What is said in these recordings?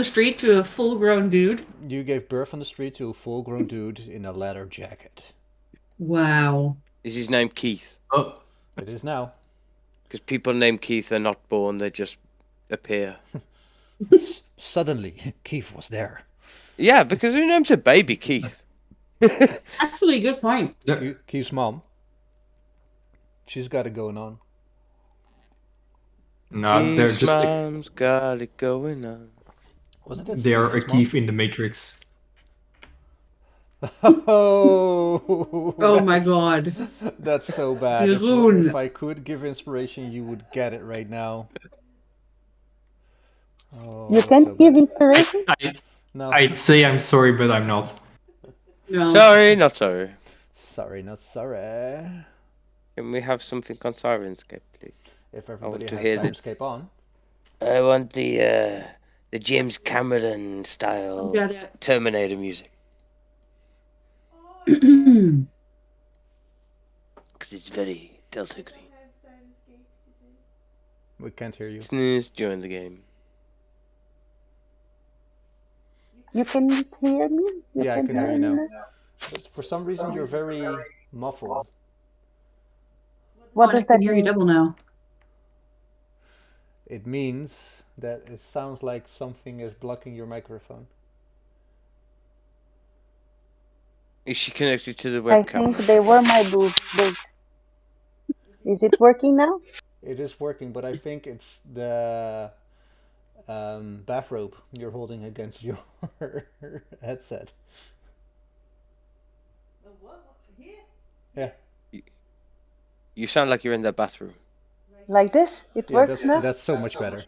the street to a full-grown dude? You gave birth on the street to a full-grown dude in a leather jacket. Wow. Is his name Keith? Oh, It is now. Because people named Keith are not born; they just appear. Suddenly, Keith was there. Yeah, because who names a baby Keith? Actually, good point. Keith's mom. She's got it going on. no, they're Keith's just mom's got it going on. Was it? they are a Stacy's mom? Keith in the Matrix. Oh, Oh my god. That's so bad. Jeroen. If I could give inspiration, you would get it right now. Oh, You that's can't so give bad. inspiration? No. I'd say I'm sorry, but I'm not. No. Sorry, not sorry. Sorry, not sorry. Can we have something on Sirenscape, please? If everybody to has hear the- Sirenscape on. I want the James Cameron style Got it. Terminator music. Because it's very Delta Green. We can't hear you. Snooze during the game. You can hear me? Yeah, I can hear you now. me But for some reason, you're very muffled. What I does can that hear you mean? double now. It means that it sounds like something is blocking your microphone. Is she connected to the I webcam? think they were my boobs. Wait. Is it working now? It is working, but I think it's the bathrobe you're holding against your headset. Yeah, You sound like you're in the bathroom. Like this? It yeah, works now? that's so much better.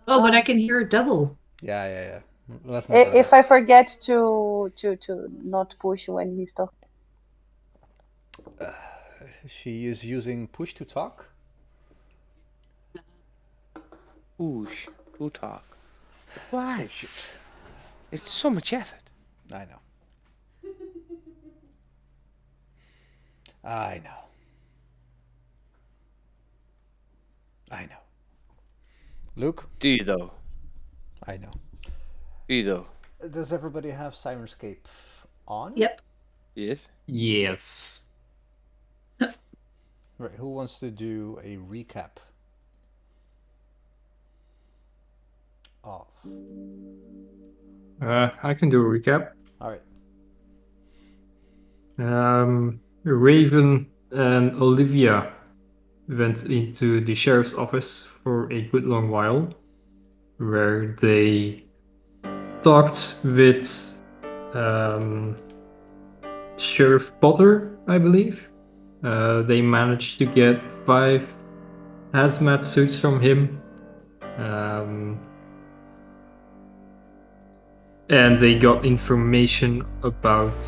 Oh, but I can hear it double. Yeah. Let's not do If that. I forget to not push when he's talking. She is using push to talk. Oosh, who talk? Why? Shoot, It's so much effort. I know. I know. I know. Luke, Do you though? I know. Do you though? Does everybody have Sirenscape on? Yep. Yes. Yes. Right, who wants to do a recap of? I can do a recap. Alright. Raven and Olivia went into the sheriff's office for a good long while, where they talked with Sheriff Potter, I believe. They managed to get 5 hazmat suits from him. And they got information about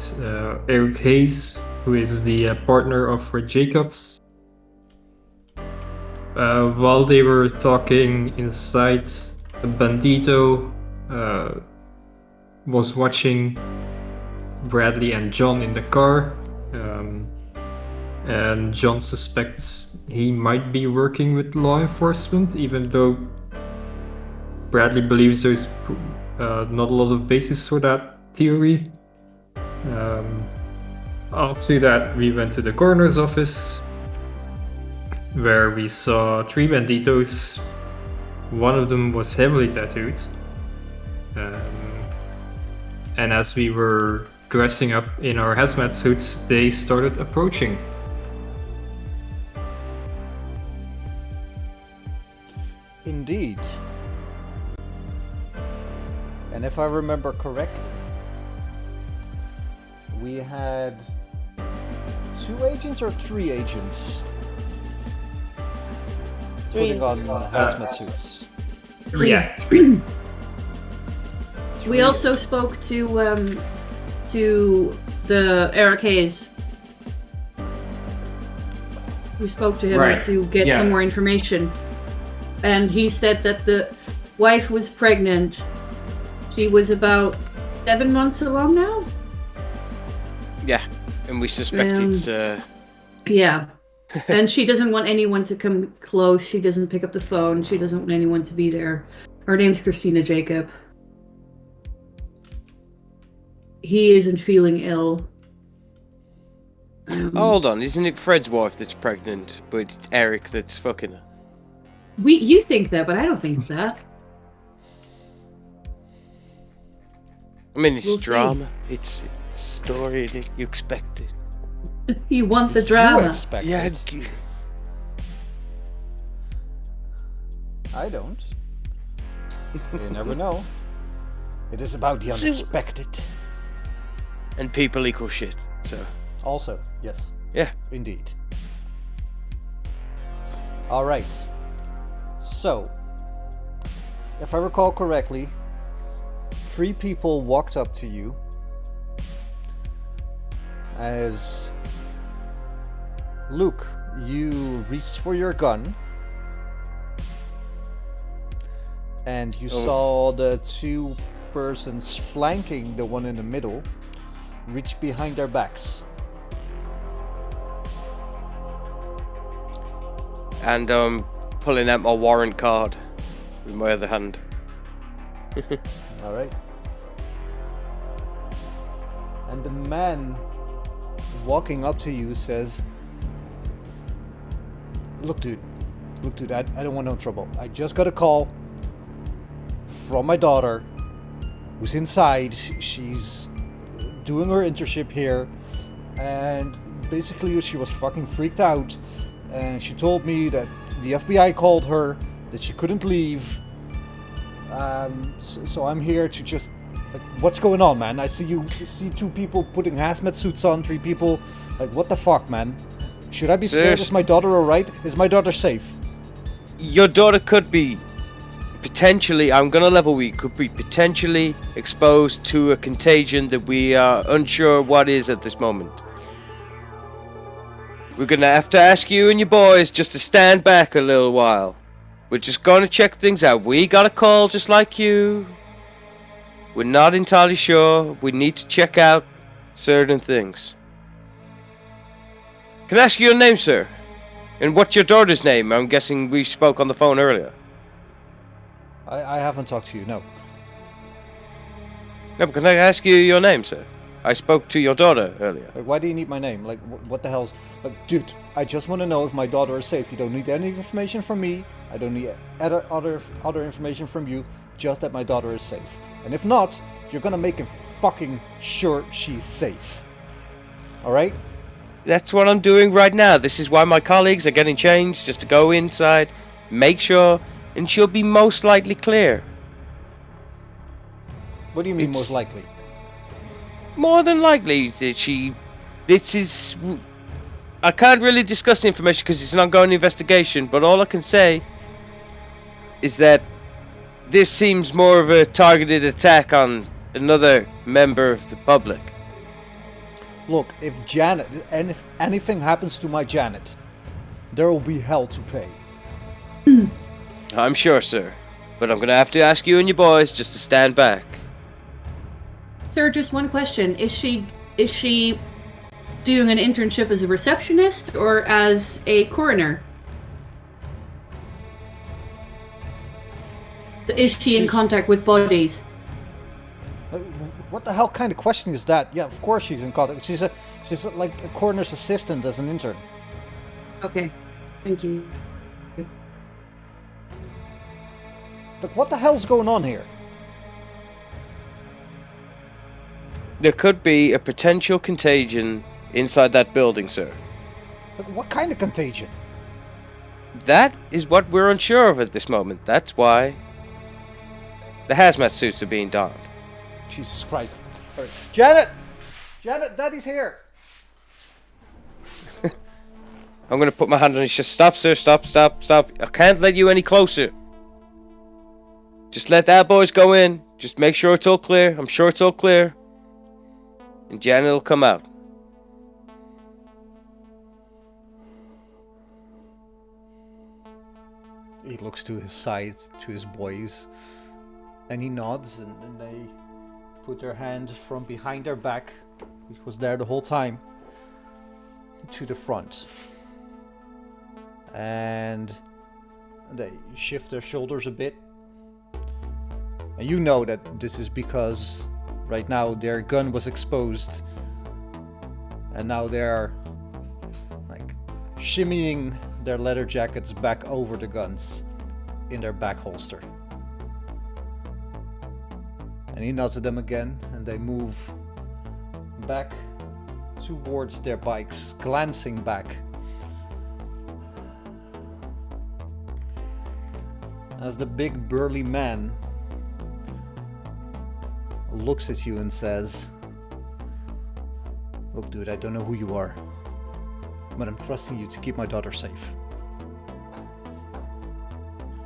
Eric Hayes, who is the partner of Fred Jacobs. While they were talking inside, Bandito was watching Bradley and John in the car. And John suspects he might be working with law enforcement, even though Bradley believes there's not a lot of basis for that theory. After that, we went to the coroner's office, where we saw 3 banditos. One of them was heavily tattooed. And as we were dressing up in our hazmat suits, they started approaching. Indeed. And if I remember correctly, we had 2 agents or 3 agents putting on hazmat suits. Yeah. We also spoke to the Eric Hayes. We spoke to him Right, to get yeah. some more information. And he said that the wife was pregnant. She was about 7 months along now? Yeah, and we suspect it's Yeah. And she doesn't want anyone to come close. She doesn't pick up the phone. She doesn't want anyone to be there. Her name's Christina Jacob. he isn't feeling ill. Oh, hold on, isn't it Fred's wife that's pregnant, but it's Eric that's fucking her? You think that, but I don't think that. I mean, it's We'll see. drama. It's story. You expect it. You want the You drama. expect Yeah. it. I don't. You never know. It is about the So- unexpected. And people equal shit. So. Also, yes. Yeah. Indeed. Alright. So, if I recall correctly, 3 people walked up to you as Luke, you reached for your gun and you saw the 2 persons flanking the one in the middle reach behind their backs. And pulling out my warrant card with my other hand. Alright. And the man walking up to you says, Look dude, I don't want no trouble. I just got a call from my daughter who's inside. She's doing her internship here, and basically she was fucking freaked out, and she told me that the FBI called her, that she couldn't leave. So I'm here to just, like, what's going on, man? I see 2 people putting hazmat suits on, 3 people. Like, what the fuck, man? Should I be scared? Is my daughter alright? Is my daughter safe? Your daughter could be potentially, I'm gonna level we could be potentially exposed to a contagion that we are unsure what is at this moment. We're gonna have to ask you and your boys just to stand back a little while. We're just gonna check things out. We got a call just like you. We're not entirely sure. We need to check out certain things. Can I ask you your name, sir? And what's your daughter's name? I'm guessing we spoke on the phone earlier. I haven't talked to you, no. No, but can I ask you your name, sir? I spoke to your daughter earlier. Like, why do you need my name? Like, what the hell's... Like, dude, I just want to know if my daughter is safe. You don't need any information from me. I don't need other information from you. Just that my daughter is safe. And if not, you're gonna make it fucking sure she's safe. Alright? That's what I'm doing right now. This is why my colleagues are getting changed, just to go inside, make sure, and she'll be most likely clear. What do you mean, It's- most likely? More than likely that this is... I can't really discuss the information because it's an ongoing investigation, but all I can say is that this seems more of a targeted attack on another member of the public. Look, if Janet... And if anything happens to my Janet, there will be hell to pay. I'm sure, sir. But I'm gonna have to ask you and your boys just to stand back. Sir, just one question. Is she doing an internship as a receptionist or as a coroner? Is she in She's- contact with bodies? Like, what the hell kind of question is that? Yeah, of course she's in contact. She's like a coroner's assistant as an intern. Okay, thank you. Like, what the hell's going on here? There could be a potential contagion inside that building, sir. Like, what kind of contagion? That is what we're unsure of at this moment. That's why the hazmat suits are being donned. Jesus Christ. All right. Janet! Janet, Daddy's here! I'm gonna put my hand on his chest. Stop, sir. Stop. I can't let you any closer. Just let that boys go in. Just make sure it's all clear. I'm sure it's all clear. And Janet will come out. He looks to his side, to his boys, and he nods, and they put their hand from behind their back, which was there the whole time, to the front. And they shift their shoulders a bit. And you know that this is because Right now, their gun was exposed, and now they're like shimmying their leather jackets back over the guns in their back holster. And he nods at them again, and they move back towards their bikes, glancing back. As the big burly man looks at you and says, "Look, dude, I don't know who you are, but I'm trusting you to keep my daughter safe.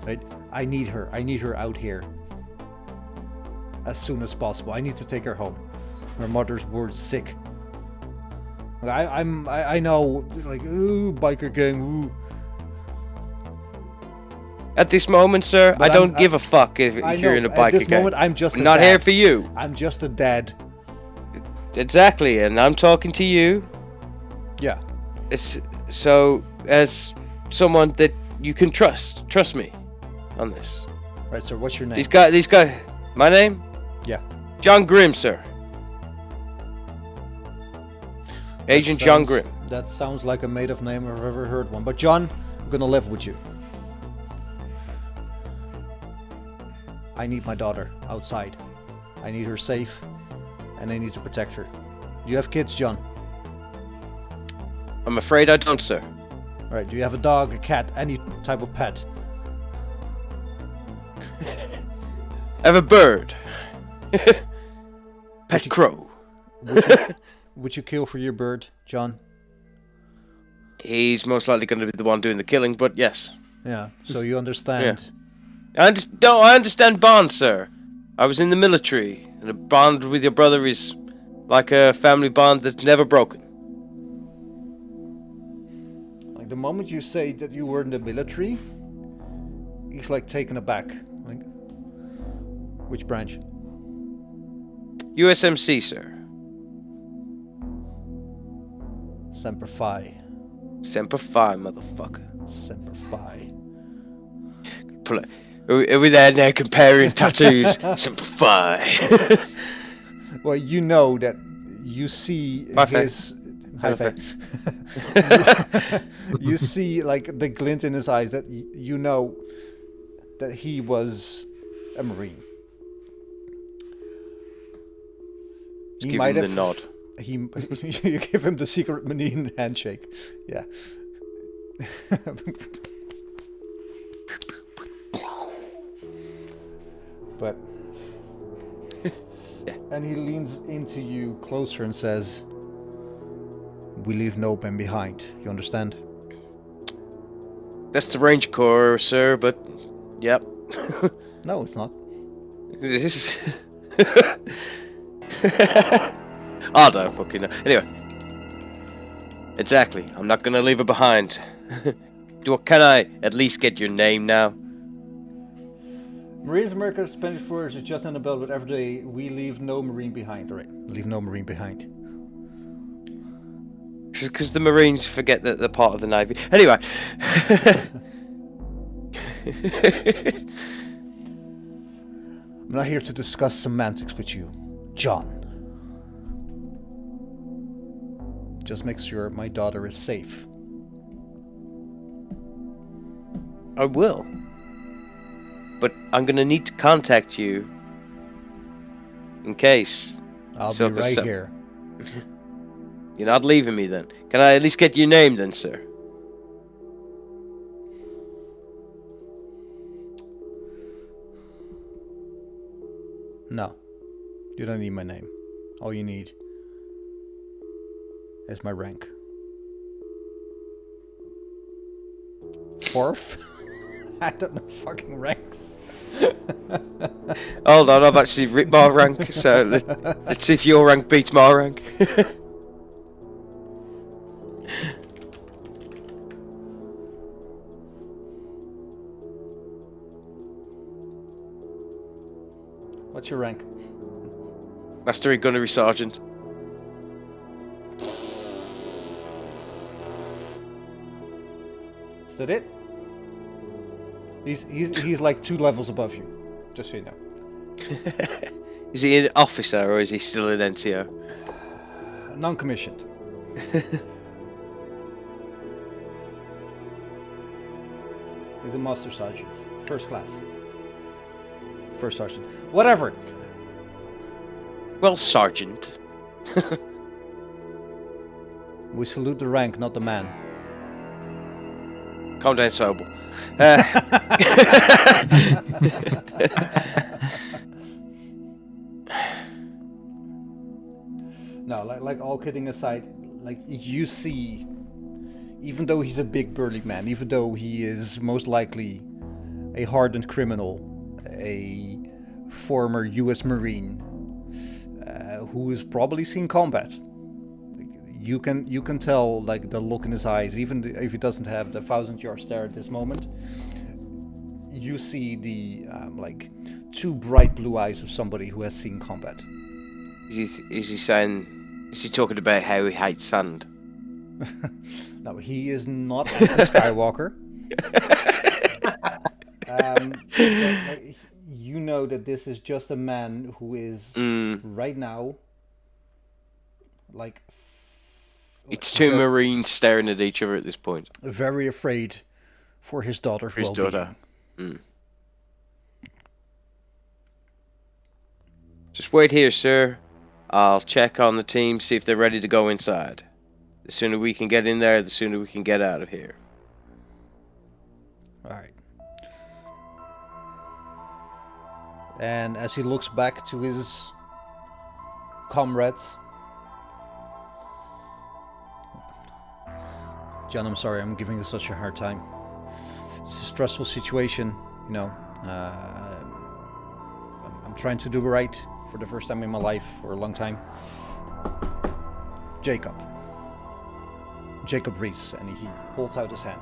Right? I need her. I need her out here as soon as possible. I need to take her home. Her mother's words sick. I know, like, ooh, biker gang, ooh." At this moment, sir, But I don't give a fuck if you're in a biker At this gang. moment, I'm just a not dad. here for you. I'm just a dad. Exactly, and I'm talking to you. Yeah. So, as someone that you can trust me on this. Right, sir, what's your name? These guys, my name? Yeah. John Grimm, sir. Agent John Grimm. That sounds like a made-up name if I've ever heard one. But John, I'm gonna live with you. I need my daughter outside. I need her safe, and I need to protect her. Do you have kids, John? I'm afraid I don't, sir. All right. Do you have a dog, a cat, any type of pet? I have a bird. Pet crow. Would you kill for your bird, John? He's most likely going to be the one doing the killing, but yes. Yeah. So you understand. I understand bonds, sir. I was in the military, and a bond with your brother is like a family bond that's never broken. Like the moment you say that you were in the military, he's like taken aback. Like, which branch? USMC, sir. Semper Fi. Semper Fi, motherfucker. Semper Fi. We're there now comparing tattoos. Semper Fi. Well, you know that you see his... High five. You see like the glint in his eyes that you know that he was a Marine. Just give him the nod. You give him the secret Marine handshake. Yeah. But and he leans into you closer and says, "We leave no man behind. You understand?" That's the Ranger Corps, sir, but yep. No, it's not. This is I don't fucking know. Anyway. Exactly. I'm not gonna leave her behind. Can I at least get your name now? Marines America's Spanish Force is just in the belt with every day. We leave no Marine behind. Alright, leave no Marine behind. Because the Marines forget that they're part of the Navy. Anyway. I'm not here to discuss semantics with you, John. Just make sure my daughter is safe. I will. But I'm gonna need to contact you in case. I'll be right here. You're not leaving me then. Can I at least get your name then, sir? No. You don't need my name. All you need is my rank. Fourth? I don't know fucking ranks. Hold on, I've actually written my rank, so let's see if your rank beats my rank. What's your rank? Master Gunnery Sergeant. Is that it? He's like 2 levels above you, just so you know. Is he an officer or is he still an NCO? Non-commissioned. He's a master sergeant. First class. First sergeant. Whatever. Well, Sergeant. We salute the rank, not the man. Calm down, Sobel. No, like all kidding aside, like you see, even though he's a big burly man, even though he is most likely a hardened criminal, a former U.S. Marine who has probably seen combat, you can tell like the look in his eyes, even if he doesn't have the 1,000-yard stare at this moment. You see the like two bright blue eyes of somebody who has seen combat. Is he saying? Is he talking about how he hates sand? No, he is not Anakin Skywalker. You know that this is just a man who is right now, like, It's two Marines staring at each other at this point. very afraid for his daughter's For his well-being. daughter. Just wait here, sir. I'll check on the team, see if they're ready to go inside. The sooner we can get in there, the sooner we can get out of here. All right. And as he looks back to his comrades, John, I'm sorry, I'm giving you such a hard time. It's a stressful situation, you know. I'm trying to do right for the first time in my life for a long time. Jacob Reese, and he holds out his hand.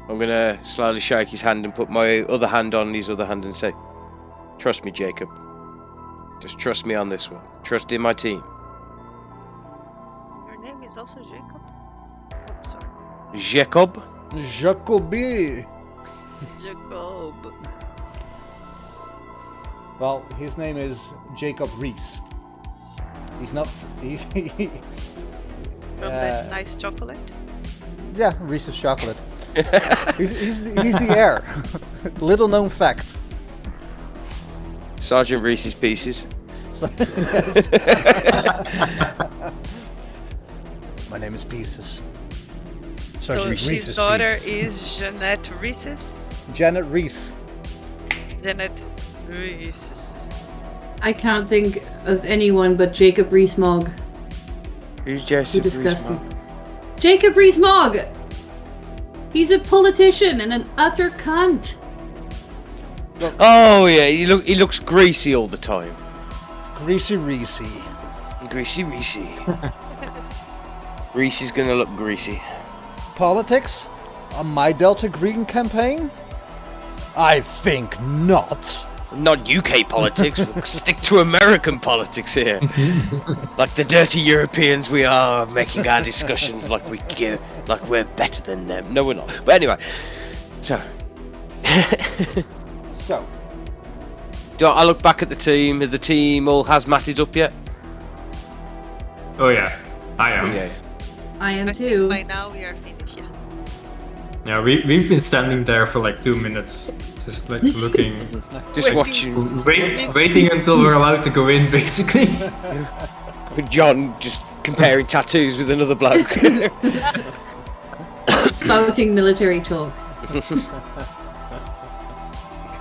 I'm gonna slowly shake his hand and put my other hand on his other hand and say, "Trust me, Jacob. Just trust me on this one. Trust in my team." Your name is also Jacob? Oh, sorry. Jacob? Jacobi! Jacob. Well, his name is Jacob Reese. He's not. He's. From that nice chocolate? Yeah, Reese's chocolate. he's the heir. Little known fact. Sergeant Reese's Pieces. So, yes. My name is Pieces. Sergeant So Reese's his daughter Pieces. is Jeanette Reese's? Janet Reese. Janet Reese's. I can't think of anyone but Jacob Rees-Mogg. Who's Too Joseph disgusting. Rees-Mogg? Jacob Rees-Mogg! He's a politician and an utter cunt. Oh yeah, he looks greasy all the time. Greasy Reese. Greasy Reese. Reese is gonna look greasy. Politics? On my Delta Green campaign? I think not. Not UK politics. We'll stick to American politics here. Like the dirty Europeans, we are making our discussions like we're better than them. No, we're not. But anyway, so So, do I look back at the team? Are the team all hazmated up yet? Oh yeah, I am. Yeah. I am I think too. by now we are finished, yeah. Yeah, we've been standing there for like 2 minutes, just like looking, Just watching waiting until we're allowed to go in, basically. with John just comparing tattoos with another bloke. Spouting military talk.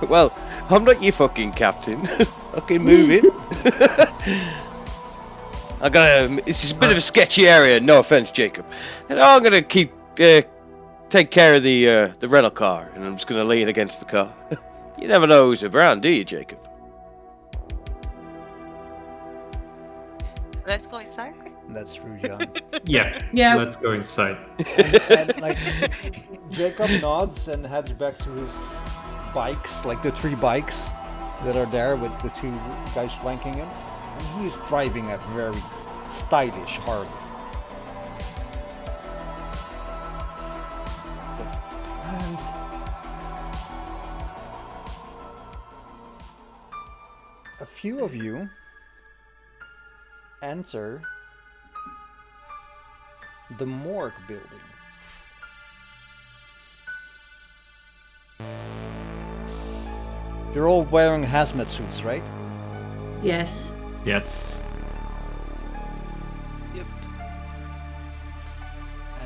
Well, I'm not your fucking captain. Okay, move it. It's just a bit of a sketchy area. No offense, Jacob. And I'm gonna take care of the rental car, and I'm just gonna lean against the car. You never know who's around, do you, Jacob? Let's go inside. that's true, John. Yeah, Yeah. let's go inside. and like Jacob nods and heads back to his bikes, like the 3 bikes that are there with the 2 guys flanking him, and he's driving a very stylish Harley. a few of you enter the morgue building. You're all wearing hazmat suits, right? Yes. Yes. Yep.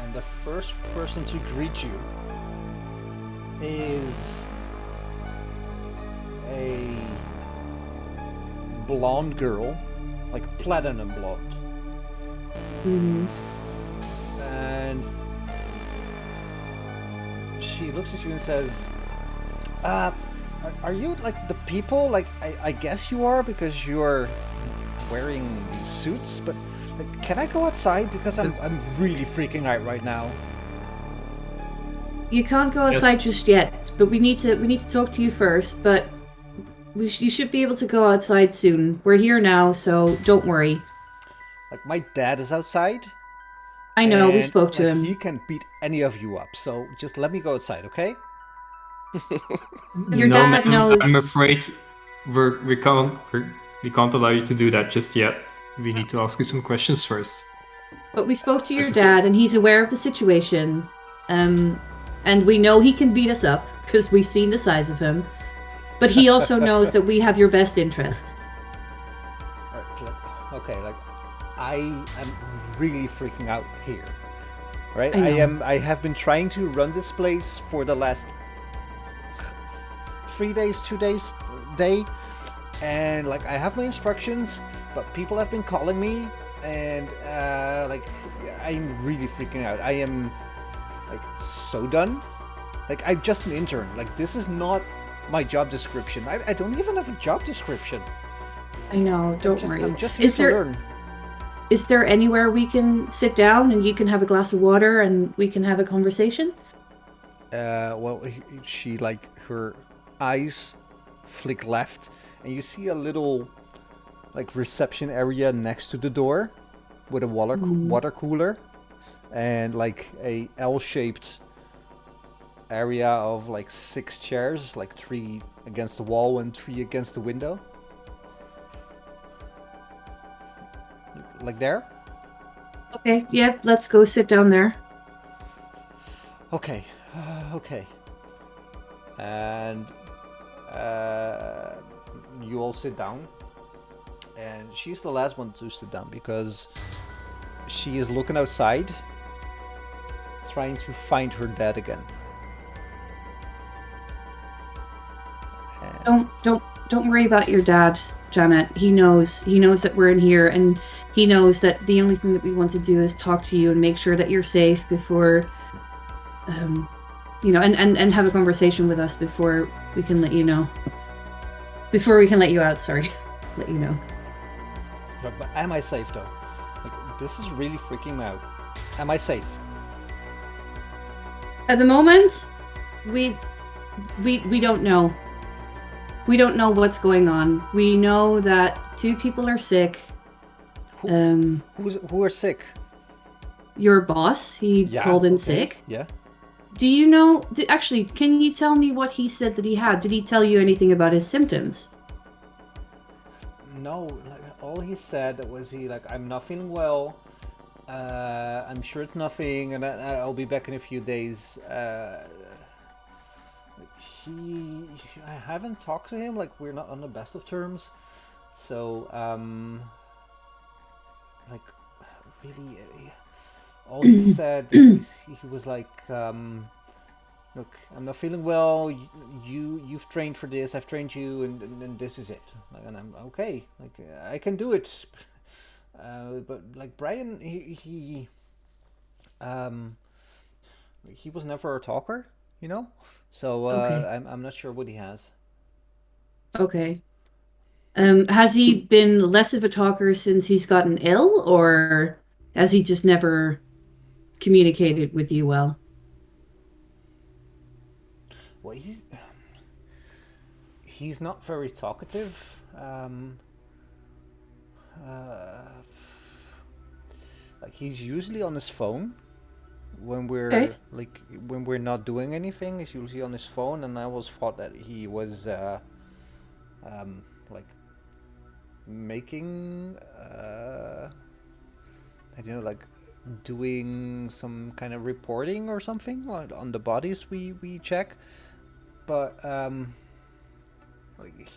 And the first person to greet you is a blonde girl, like platinum blonde. Mm-hmm. And she looks at you and says, are you like the people? Like, I guess you are because you're wearing these suits, but like, can I go outside? Because I'm really freaking out right now. You can't go outside just yet, but we need to talk to you first. But you should be able to go outside soon. We're here now, so don't worry. Like, my dad is outside. I know, we and, spoke to like, him. He can beat any of you up, so just let me go outside, okay? Your No, dad ma'am, knows. I'm afraid we can't allow you to do that just yet. We need to ask you some questions first. But we spoke to your It's dad, and he's aware of the situation. And we know he can beat us up because we've seen the size of him. But he also knows that we have your best interest. Alright, so like, okay, like, I am really freaking out here. Right? I know. I have been trying to run this place for the last 2 days, and like I have my instructions, but people have been calling me, and like I'm really freaking out. I am like so done. Like I'm just an intern. Like this is not my job description. I don't even have a job description. I know, don't worry. I'm just here to learn. Is there anywhere we can sit down and you can have a glass of water and we can have a conversation? Well, she like her eyes flick left, and you see a little like reception area next to the door with a water cooler and like a L-shaped area of like 6 chairs, like 3 against the wall and 3 against the window. Like there? Okay, yeah, let's go sit down there. Okay, okay. And you all sit down. And she's the last one to sit down because she is looking outside, trying to find her dad again. And Don't worry about your dad, Janet. He knows that we're in here, and he knows that the only thing that we want to do is talk to you and make sure that you're safe before, and have a conversation with us before we can let you know. Before we can let you out, sorry. Let you know. But am I safe though? Like, this is really freaking me out. Am I safe? At the moment, we don't know. We don't know what's going on. We know that 2 people are sick. Who are sick? Your boss, he called in okay. sick. Yeah. Do you know? Actually, can you tell me what he said that he had? Did he tell you anything about his symptoms? No, like, all he said was I'm not feeling well. I'm sure it's nothing, and I'll be back in a few days. I haven't talked to him. Like we're not on the best of terms. So really, all he said he was like, look, I'm not feeling well. You've trained for this. I've trained you, and this is it. And I'm okay. Like I can do it. But like Brian, he was never a talker, you know. So Okay. I'm not sure what he has. Okay. Has he been less of a talker since he's gotten ill, or has he just never communicated with you well? Well, he's not very talkative. Like he's usually on his phone when we're when we're not doing anything. He's usually on his phone, and I always thought that he was like making, I don't know, like doing some kind of reporting or something on the bodies we check. But like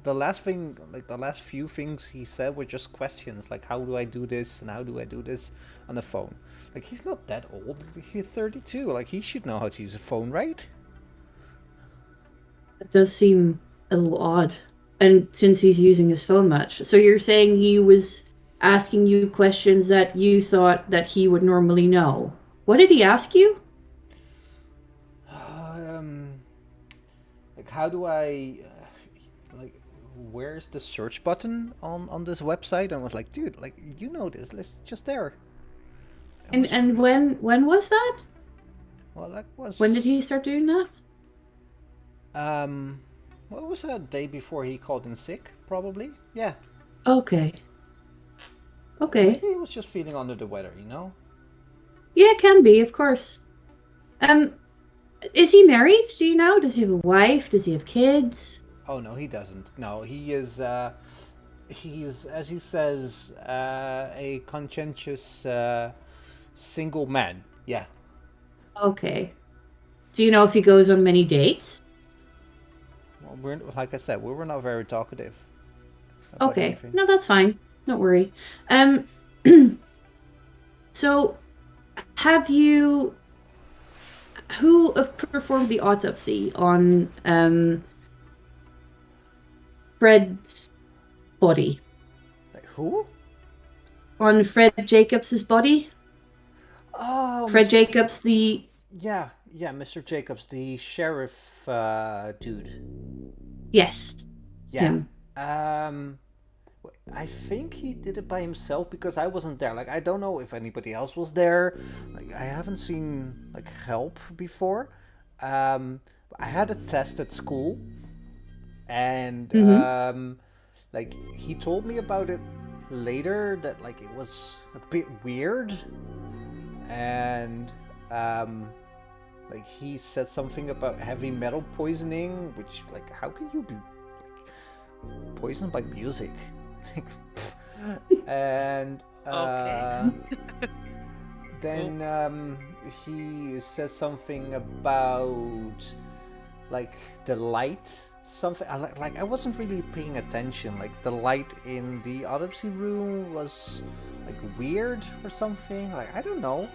the last thing, like the last few things he said were just questions, like how do I do this and how do I do this on the phone. Like he's not that old. He's 32. Like he should know how to use a phone, right? It does seem a little odd. And since he's using his phone much. So you're saying he was asking you questions that you thought that he would normally know. What did he ask you? Like how do I like where's the search button on this website? And I was like, dude, like you know this, let's just there. And when was that? Well, that was When did he start doing that? What was a day before he called in sick, probably? Yeah. Okay. Okay. Maybe he was just feeling under the weather, you know? Yeah, it can be, of course. Is he married? Do you know? Does he have a wife? Does he have kids? Oh no, he doesn't. No, he is he's, as he says, a conscientious single man. Yeah. Okay. Do you know if he goes on many dates? Well, we're like I said, we were not very talkative. About Okay. anything. No, that's fine. Don't worry. So, have you... Who performed the autopsy on Fred's body? Like, who? On Fred Jacobs' body? Oh, Fred Jacobs, the... Yeah, Mr. Jacobs, the sheriff dude. Yes. Yeah. Him. I think he did it by himself because I wasn't there. Like, I don't know if anybody else was there. Like, I haven't seen like help before. I had a test at school, and like he told me about it later that like it was a bit weird, and like he said something about heavy metal poisoning, which like how can you be like, poisoned by music? And Okay. then he says something about like the light, something like I wasn't really paying attention. Like the light in the autopsy room was like weird or something. Like I don't know.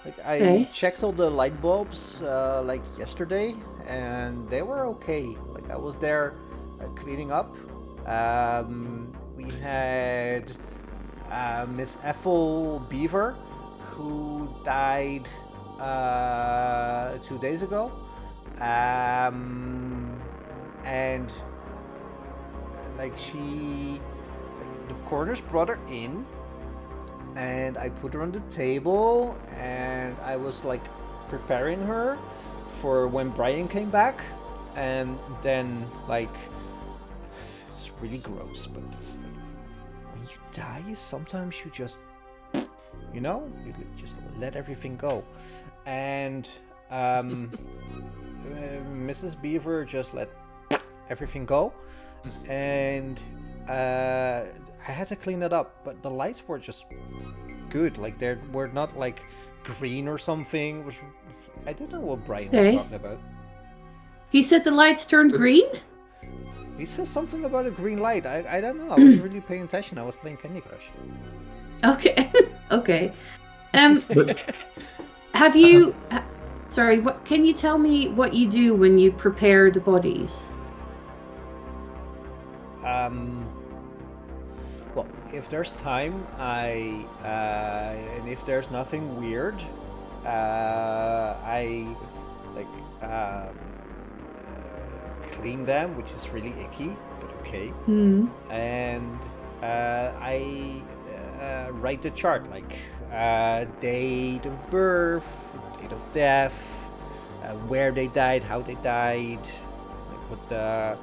Like I checked all the light bulbs like yesterday, and they were okay. Like I was there cleaning up. We had Miss Ethel Beaver, who died 2 days ago, and like she, the coroner's brought her in, and I put her on the table, and I was like preparing her for when Brian came back, and then like it's really gross, but when you die, sometimes you just, you know, you just let everything go. And Mrs. Beaver just let everything go, and I had to clean it up, but the lights were just good. Like they were not like green or something. Which I don't know what Brian was talking about. He said the lights turned green? He said something about a green light. I don't know. I wasn't really paying attention. I was playing Candy Crush. Okay. Okay. Have you... Sorry, what? Can you tell me what you do when you prepare the bodies? Well, if there's time, and if there's nothing weird, I like clean them, which is really icky, but okay. And I write the chart, like date of birth, date of death, where they died, how they died, like what the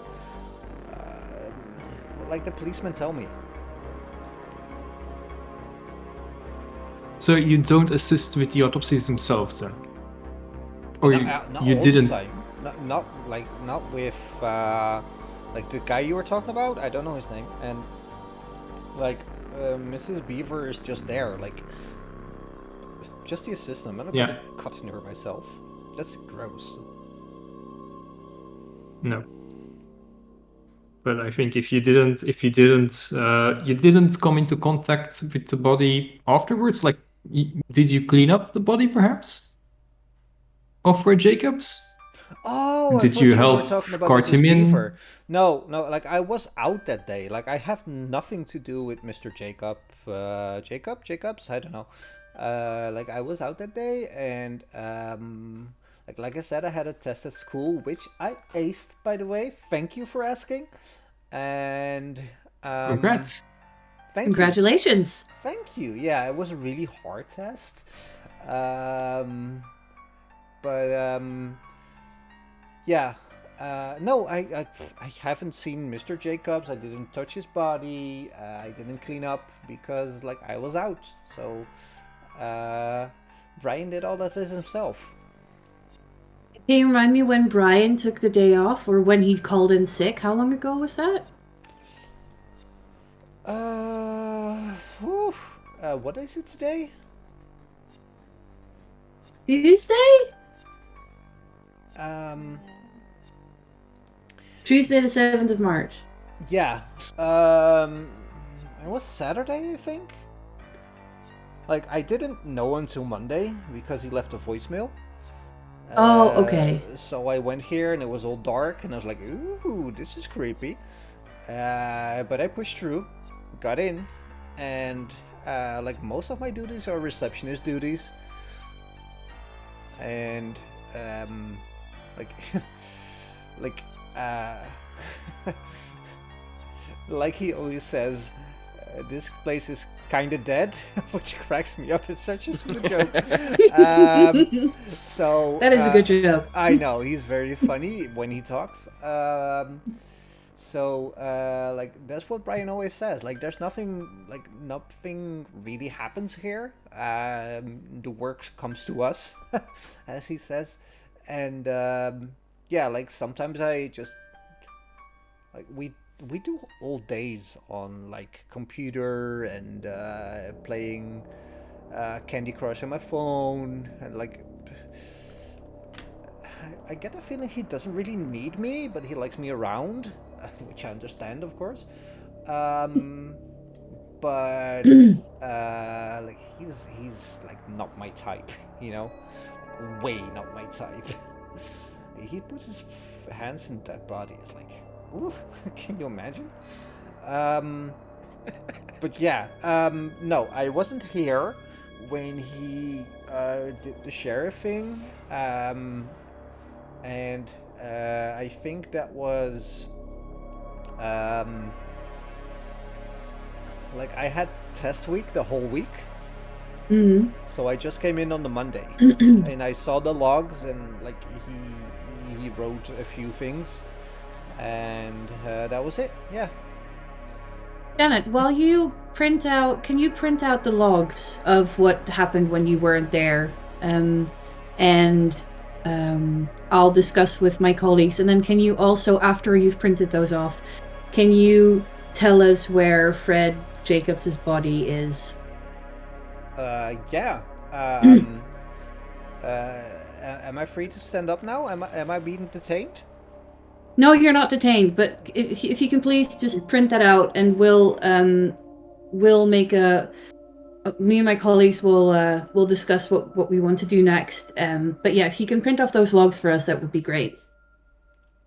like the policemen tell me. So you don't assist with the autopsies themselves, then? Or Not you all didn't? the time. Not with like the guy you were talking about. I don't know his name, and Like, Mrs. Beaver is just there, like, just the assistant. I'm not Yeah. gonna cut into her myself. That's gross. No. But I think if you didn't come into contact with the body afterwards, like, did you clean up the body perhaps? Of Red Jacobs? Oh, I Did thought you you were help talking about cart Mrs. him in? Beaver. No, like I was out that day. Like I have nothing to do with Mr. Jacobs. I don't know. Like I was out that day, and like I said, I had a test at school, which I aced, by the way. Thank you for asking. And Congrats. thank you. Congratulations. Thank you. Yeah, it was a really hard test. But yeah. No, I haven't seen Mr. Jacobs. I didn't touch his body. I didn't clean up because like I was out. So Brian did all of this himself. Can you remind me when Brian took the day off, or when he called in sick? How long ago was that? What is it today? Tuesday? Tuesday the 7th of March. Yeah. It was Saturday, I think. Like I didn't know until Monday because he left a voicemail. Oh, okay. So I went here and it was all dark and I was like, ooh, this is creepy. But I pushed through, got in, and like most of my duties are receptionist duties. And like like he always says, this place is kind of dead, which cracks me up. It's such a good joke. So That is a good joke. I know, he's very funny when he talks. So like that's what Brian always says. Like there's nothing really happens here. The work comes to us, as he says, and yeah, like sometimes I just like we do all days on like computer and playing Candy Crush on my phone, and like I get the feeling he doesn't really need me, but he likes me around, which I understand, of course. But like he's like not my type, you know, way not my type. He puts his hands in dead bodies, like, ooh, can you imagine? But yeah, no, I wasn't here when he did the sheriff thing, and I think that was like I had test week the whole week. Mm-hmm. So I just came in on the Monday, and I saw the logs, and like he wrote a few things, and that was it. Yeah. Janet, while you print out, can you print out the logs of what happened when you weren't there? And I'll discuss with my colleagues. And then can you also, after you've printed those off, can you tell us where Fred Jacobs' body is? Yeah. Am I free to stand up now? Am I being detained? No, you're not detained, but if you can please just print that out, and we'll make me and my colleagues will discuss what we want to do next. But yeah, if you can print off those logs for us, that would be great.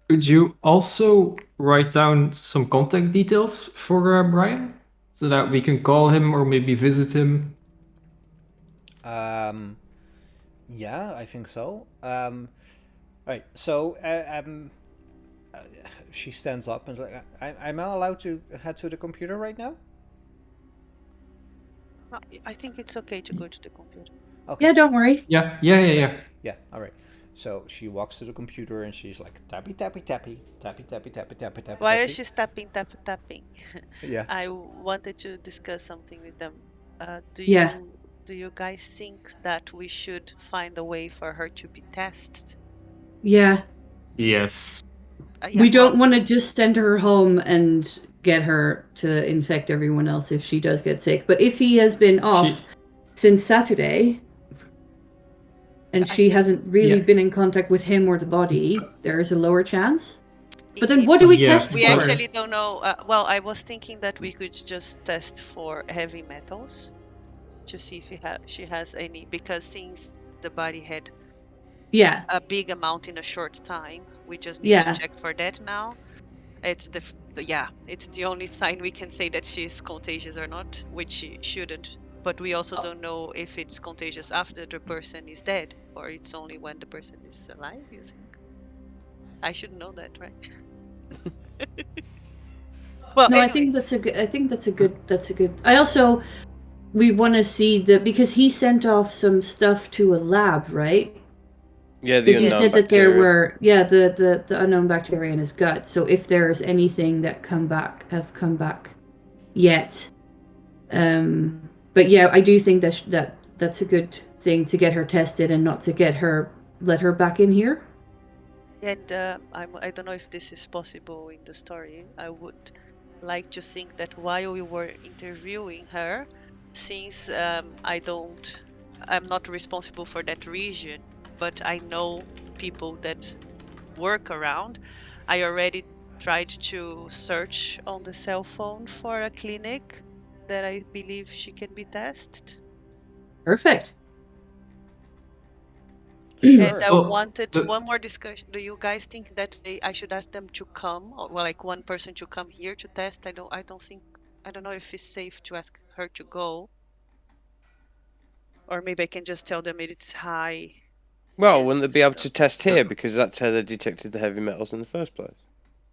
Could you also write down some contact details for Brian, so that we can call him or maybe visit him? Yeah, I think so. Right. So she stands up and is like, I'm not allowed to head to the computer right now? I think it's okay to go to the computer. Okay. Yeah, don't worry. Yeah. Yeah, all right. So she walks to the computer and she's like, tappy, tappy, tappy, tappy, tappy, tappy, tappy, tappy. Why is she tapping? Yeah. I wanted to discuss something with them. Do you guys think that we should find a way for her to be tested? Yeah. Yes. We don't want to just send her home and get her to infect everyone else if she does get sick. But if he has been off since Saturday, and she hasn't really been in contact with him or the body, there is a lower chance. But then what do we test We for? actually don't know. Well, I was thinking that we could just test for heavy metals to see if she has any, because since the body had a big amount in a short time, we just need to check for that now. It's it's the only sign we can say that she's contagious or not, which she shouldn't. But we also don't know if it's contagious after the person is dead, or it's only when the person is alive, you think? I should know that, right? Well, no, anyways. I think that's a good. I also, we want to see because he sent off some stuff to a lab, right? Yeah, because he said that there were the unknown bacteria in his gut. So if there's anything that has come back yet, but yeah, I do think that's a good thing to get her tested and not to let her back in here. And I don't know if this is possible in the story. I would like to think that while we were interviewing her, since I'm not responsible for that region, but I know people that work around, I already tried to search on the cell phone for a clinic that I believe she can be tested. Perfect. And I wanted one more discussion. Do you guys think that I should ask them to come, or well, like one person to come here to test? I don't know if it's safe to ask her to go, or maybe I can just tell them it's high. Well, wouldn't they be able to test here because that's how they detected the heavy metals in the first place?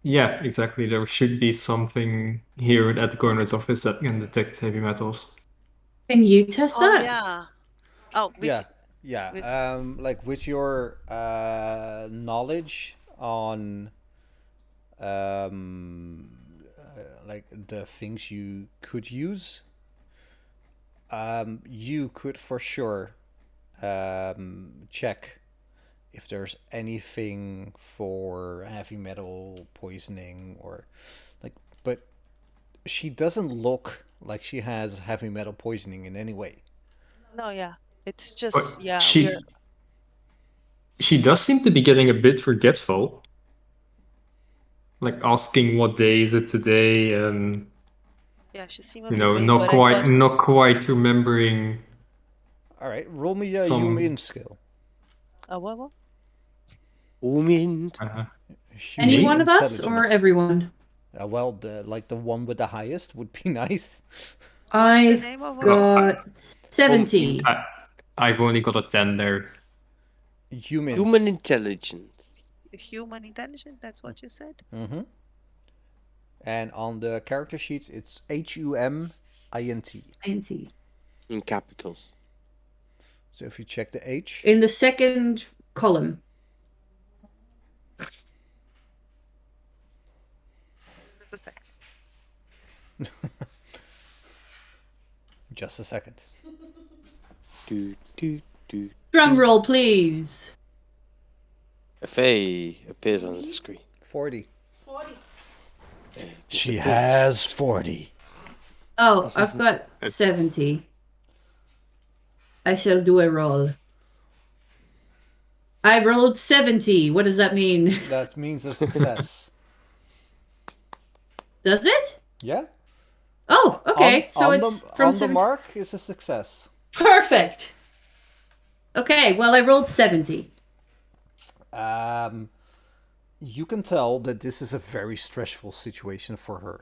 Yeah, exactly. There should be something here at the coroner's office that can detect heavy metals. Can you test that? Yeah. Oh, yeah. Like with your knowledge on like the things you could use, you could for sure check if there's anything for heavy metal poisoning or like, but she doesn't look like she has heavy metal poisoning in any way. No, yeah. It's just she does seem to be getting a bit forgetful. Like asking what day is it today, and she seemed not quite remembering. All right, roll me a human skill. What? Human. Any one of us or everyone? Well, the one with the highest would be nice. I've got 70. I've only got a 10 there. Human intelligence. Human intelligence, that's what you said? Mm-hmm. And on the character sheets, it's HUMINT. INT. In capitals. So if you check the H. In the second column. Just a second. Drum roll, please. FA appears on the screen. 40. She has 40. Oh, I've got 70. I shall do a roll. I rolled 70. What does that mean? That means a success. Does it? Yeah. Oh, okay. So it's from the mark is a success. Perfect. Okay, well, I rolled 70. You can tell that this is a very stressful situation for her.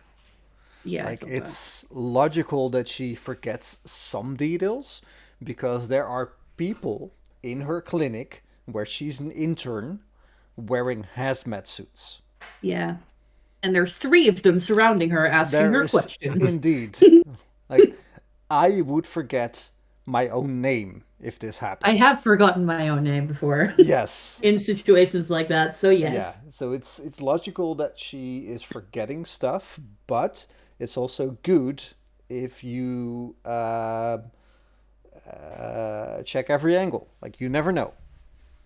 Yeah, like it's logical that she forgets some details because there are people in her clinic where she's an intern wearing hazmat suits. Yeah. And there's 3 of them surrounding her asking her questions. Indeed. Like, I would forget my own name if this happened. I have forgotten my own name before. Yes. In situations like that, so yes. Yeah, so it's logical that she is forgetting stuff, but it's also good if you check every angle. Like, you never know.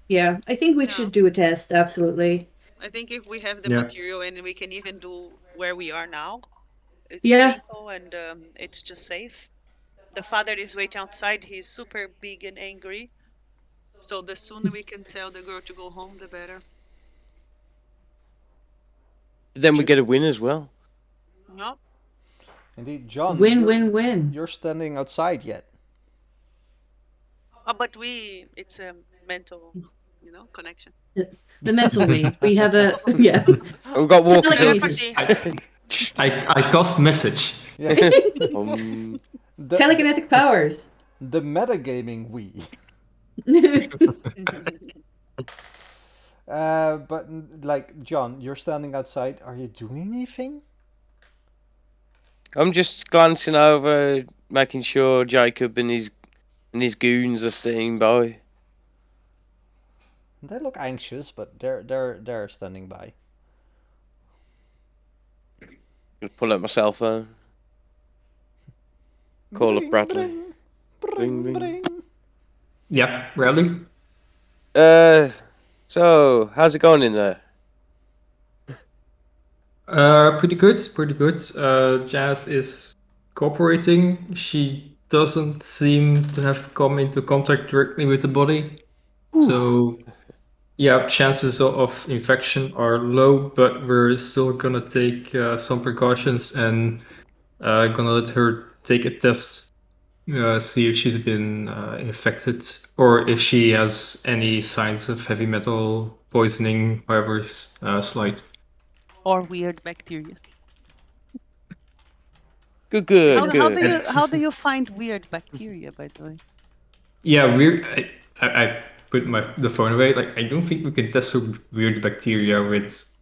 Yeah, I think we should do a test, absolutely. I think if we have the material and we can even do where we are now, it's Yeah. simple and it's just safe. The father is waiting outside. He's super big and angry. So the sooner we can tell the girl to go home, the better. Then we get a win as well. No, Indeed, John, Win, win, win. you're standing outside yet. but it's a mental, connection. The mental way. We have a yeah. We've got walkie Telekinesis. talkies. I cast message. Yes. the, Telekinetic powers. the metagaming we. But like John, you're standing outside. Are you doing anything? I'm just glancing over, making sure Jacob and his goons are staying by. They look anxious, but they're standing by. Just pull out my cell phone. Call up Bradley. Bring, bring. Yeah, Bradley. So how's it going in there? Pretty good, pretty good. Janet is cooperating. She doesn't seem to have come into contact directly with the body. So, yeah, chances of infection are low, but we're still gonna take some precautions and gonna let her take a test, see if she's been infected or if she has any signs of heavy metal poisoning, however slight. Or weird bacteria. Good. How do you find weird bacteria, by the way? Yeah, weird. I put the phone away. Like, I don't think we can test for weird bacteria with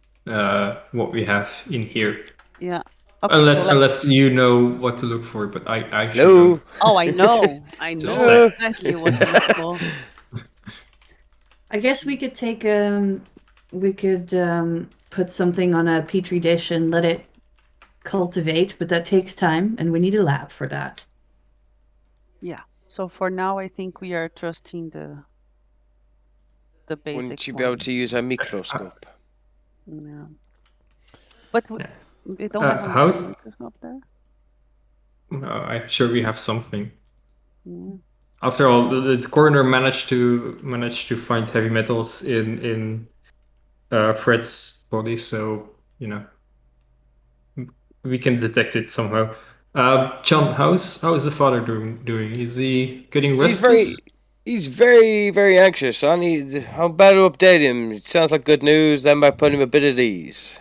what we have in here. Yeah. Okay, unless you know what to look for, but I sure No. don't. Oh, I know. I Just know say. exactly what to look for. I guess we could take put something on a petri dish and let it cultivate, but that takes time and we need a lab for that. Yeah. So for now I think we are trusting the basic Wouldn't you be able to use a microscope? Yeah. But we don't have a microscope there? No, I'm sure we have something. Yeah. After all, the coroner managed to find heavy metals in Fred's body, so we can detect it somehow. John, how is the father doing? Is he getting restless? He's very, very anxious. I'm about to update him. It sounds like good news. Then by putting him a bit at ease.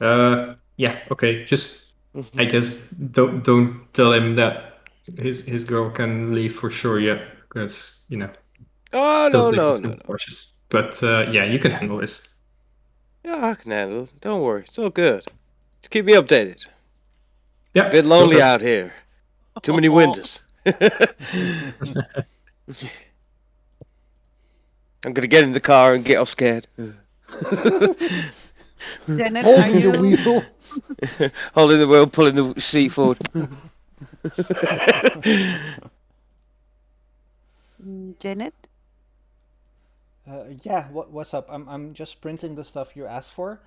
Yeah. Okay. Just I guess don't tell him that his girl can leave for sure yet, because Oh no. Cautious. But yeah, you can handle this. Yeah, I can handle it. Don't worry. It's all good. Just keep me updated. Yeah. A bit lonely out here. Too many windows. I'm gonna get in the car and get all scared. Janet, holding the wheel. Holding the wheel, pulling the seat forward. Janet? Yeah. What's up? I'm just printing the stuff you asked for.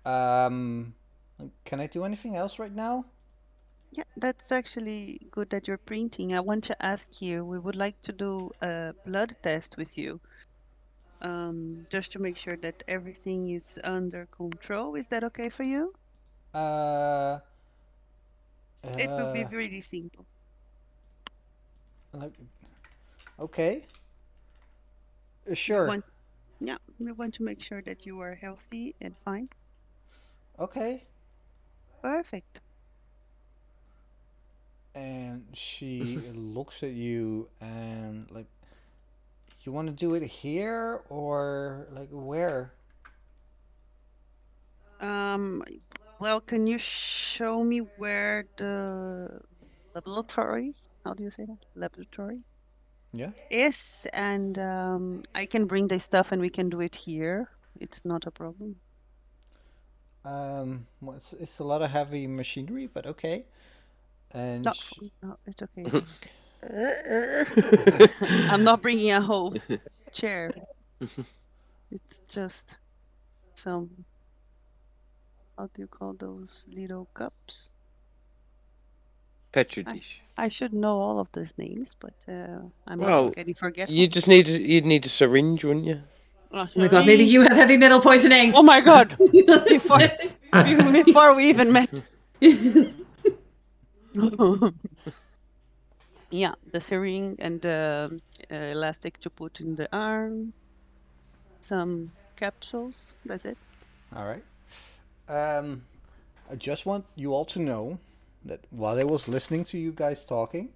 Can I do anything else right now? Yeah, that's actually good that you're printing. I want to ask you, we would like to do a blood test with you. Just to make sure that everything is under control. Is that okay for you? It will be really simple. Okay. Sure. We want to make sure that you are healthy and fine. Okay. Perfect. And she looks at you and like, you want to do it here or like where? Well, can you show me where the laboratory, how do you say that? Laboratory? Yeah. Is, and I can bring the stuff and we can do it here. It's not a problem. Well, it's a lot of heavy machinery, but okay. And no, it's okay. I'm not bringing a whole chair. It's just some How do you call those little cups? Petri dish. I should know all of these names, but I'm also Well, getting forgetful. you'd need a syringe, wouldn't you? Oh my god, maybe you have heavy metal poisoning. Oh my god! Before we even met. Yeah, the syringe and the elastic to put in the arm. Some capsules. That's it. All right. I just want you all to know that while I was listening to you guys talking,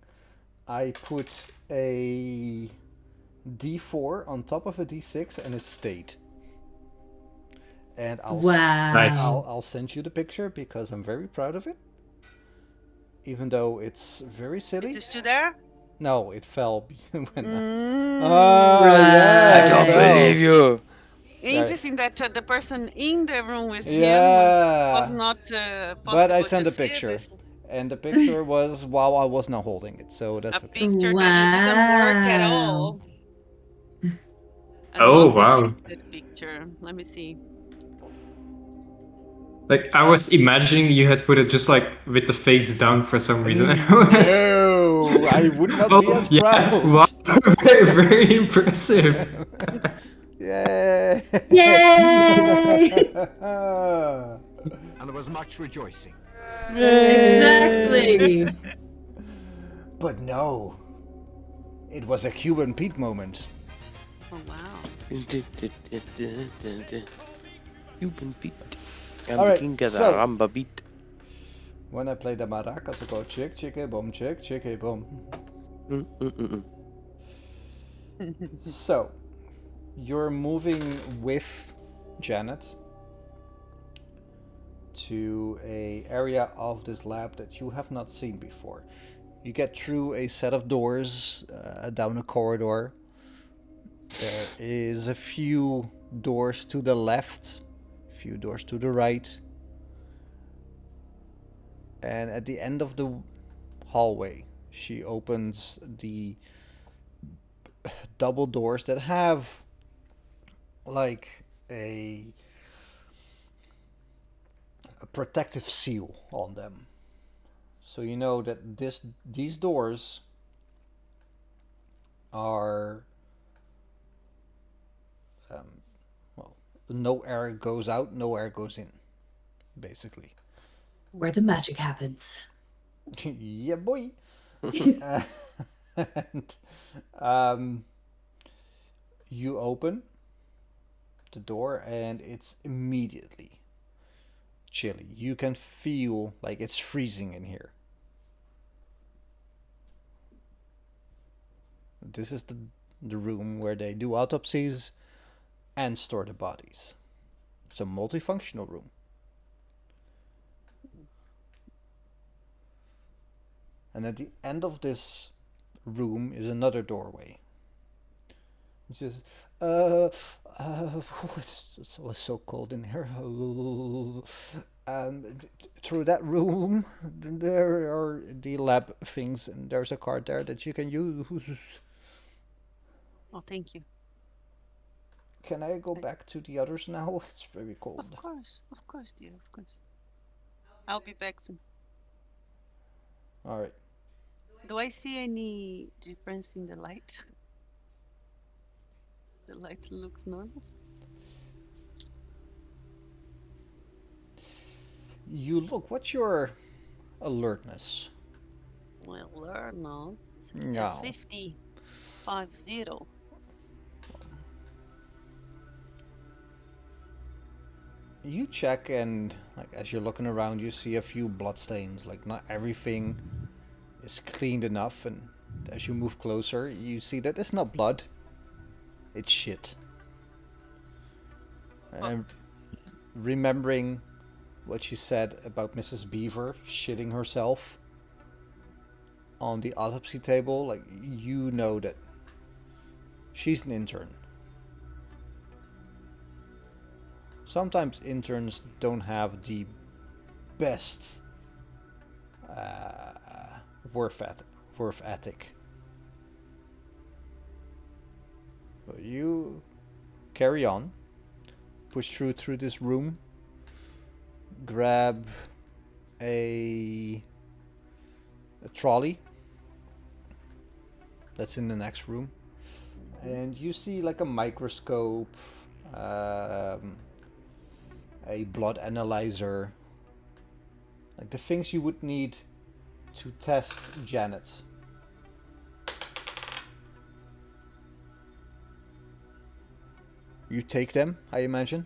I put a D4 on top of a D6 and it stayed. And Nice. I'll send you the picture because I'm very proud of it. Even though it's very silly. Is it still there? No, it fell when Right. I don't believe you. Interesting that the person in the room with him was not but I possible sent to a see picture. it. And the picture was while I was not holding it, so that's A okay. picture that didn't work at all. Oh, wow. That picture. Let me see. Like, I was imagining you had put it just like with the face down for some reason. No, I would not be as proud. Wow. Very, very impressive. Yay! Yay! And there was much rejoicing. Exactly. But no, it was a Cuban Pete moment. Oh wow. Cuban beat. All right, King of the so- Ramba beat. When I play the maracas, I go chick, chicka, boom, chick, chicka, boom. So, you're moving with Janet to a area of this lab that you have not seen before. You get through a set of doors down a corridor. There is a few doors to the left, a few doors to the right. And at the end of the hallway, she opens the double doors that have like a protective seal on them. So you know that these doors are well, no air goes out, no air goes in, basically. Where the magic happens. Yeah, boy. And you open the door and it's immediately chilly. You can feel like it's freezing in here. This is the room where they do autopsies and store the bodies. It's a multifunctional room. And at the end of this room is another doorway. Which is, it's always so cold in here. And through that room, there are the lab things, and there's a card there that you can use. Oh, thank you. Can I go back to the others now? It's very cold. Of course, dear, of course. I'll be back soon. All right. Do I see any difference in the light? The light looks normal. You look. What's your alertness? Well, learn not. No. It's 50. 50. You check, and like as you're looking around, you see a few bloodstains. Like not everything is cleaned enough, and as you move closer, you see that it's not blood. It's shit. And remembering what she said about Mrs. Beaver shitting herself on the autopsy table, like you know that she's an intern. Sometimes interns don't have the best worth ethic. But you carry on, push through this room. grab a trolley that's in the next room, and you see like a microscope, a blood analyzer, like the things you would need to test Janet. You take them, I imagine.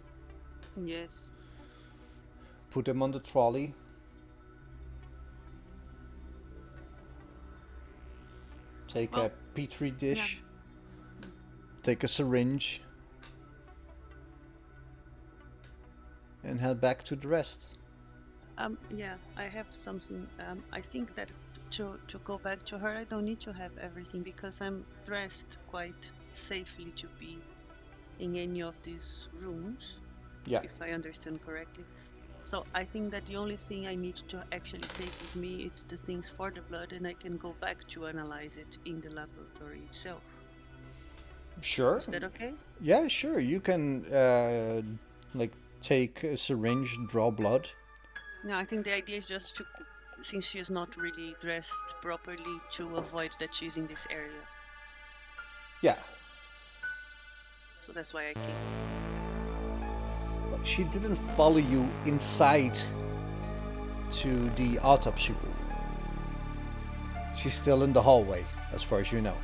Yes. Put them on the trolley. Take a petri dish. Yeah. Take a syringe. And head back to the rest. Yeah, I have something. I think that to go back to her, I don't need to have everything because I'm dressed quite safely to be in any of these rooms. Yeah. If I understand correctly. So I think that the only thing I need to actually take with me is the things for the blood, and I can go back to analyze it in the laboratory itself. Sure. Is that okay? Yeah, sure. You can like take a syringe, draw blood. No, I think the idea is just to, since she's not really dressed properly, to avoid that she's in this area. Yeah. So that's why I came. She didn't follow you inside to the autopsy room. She's still in the hallway, as far as you know.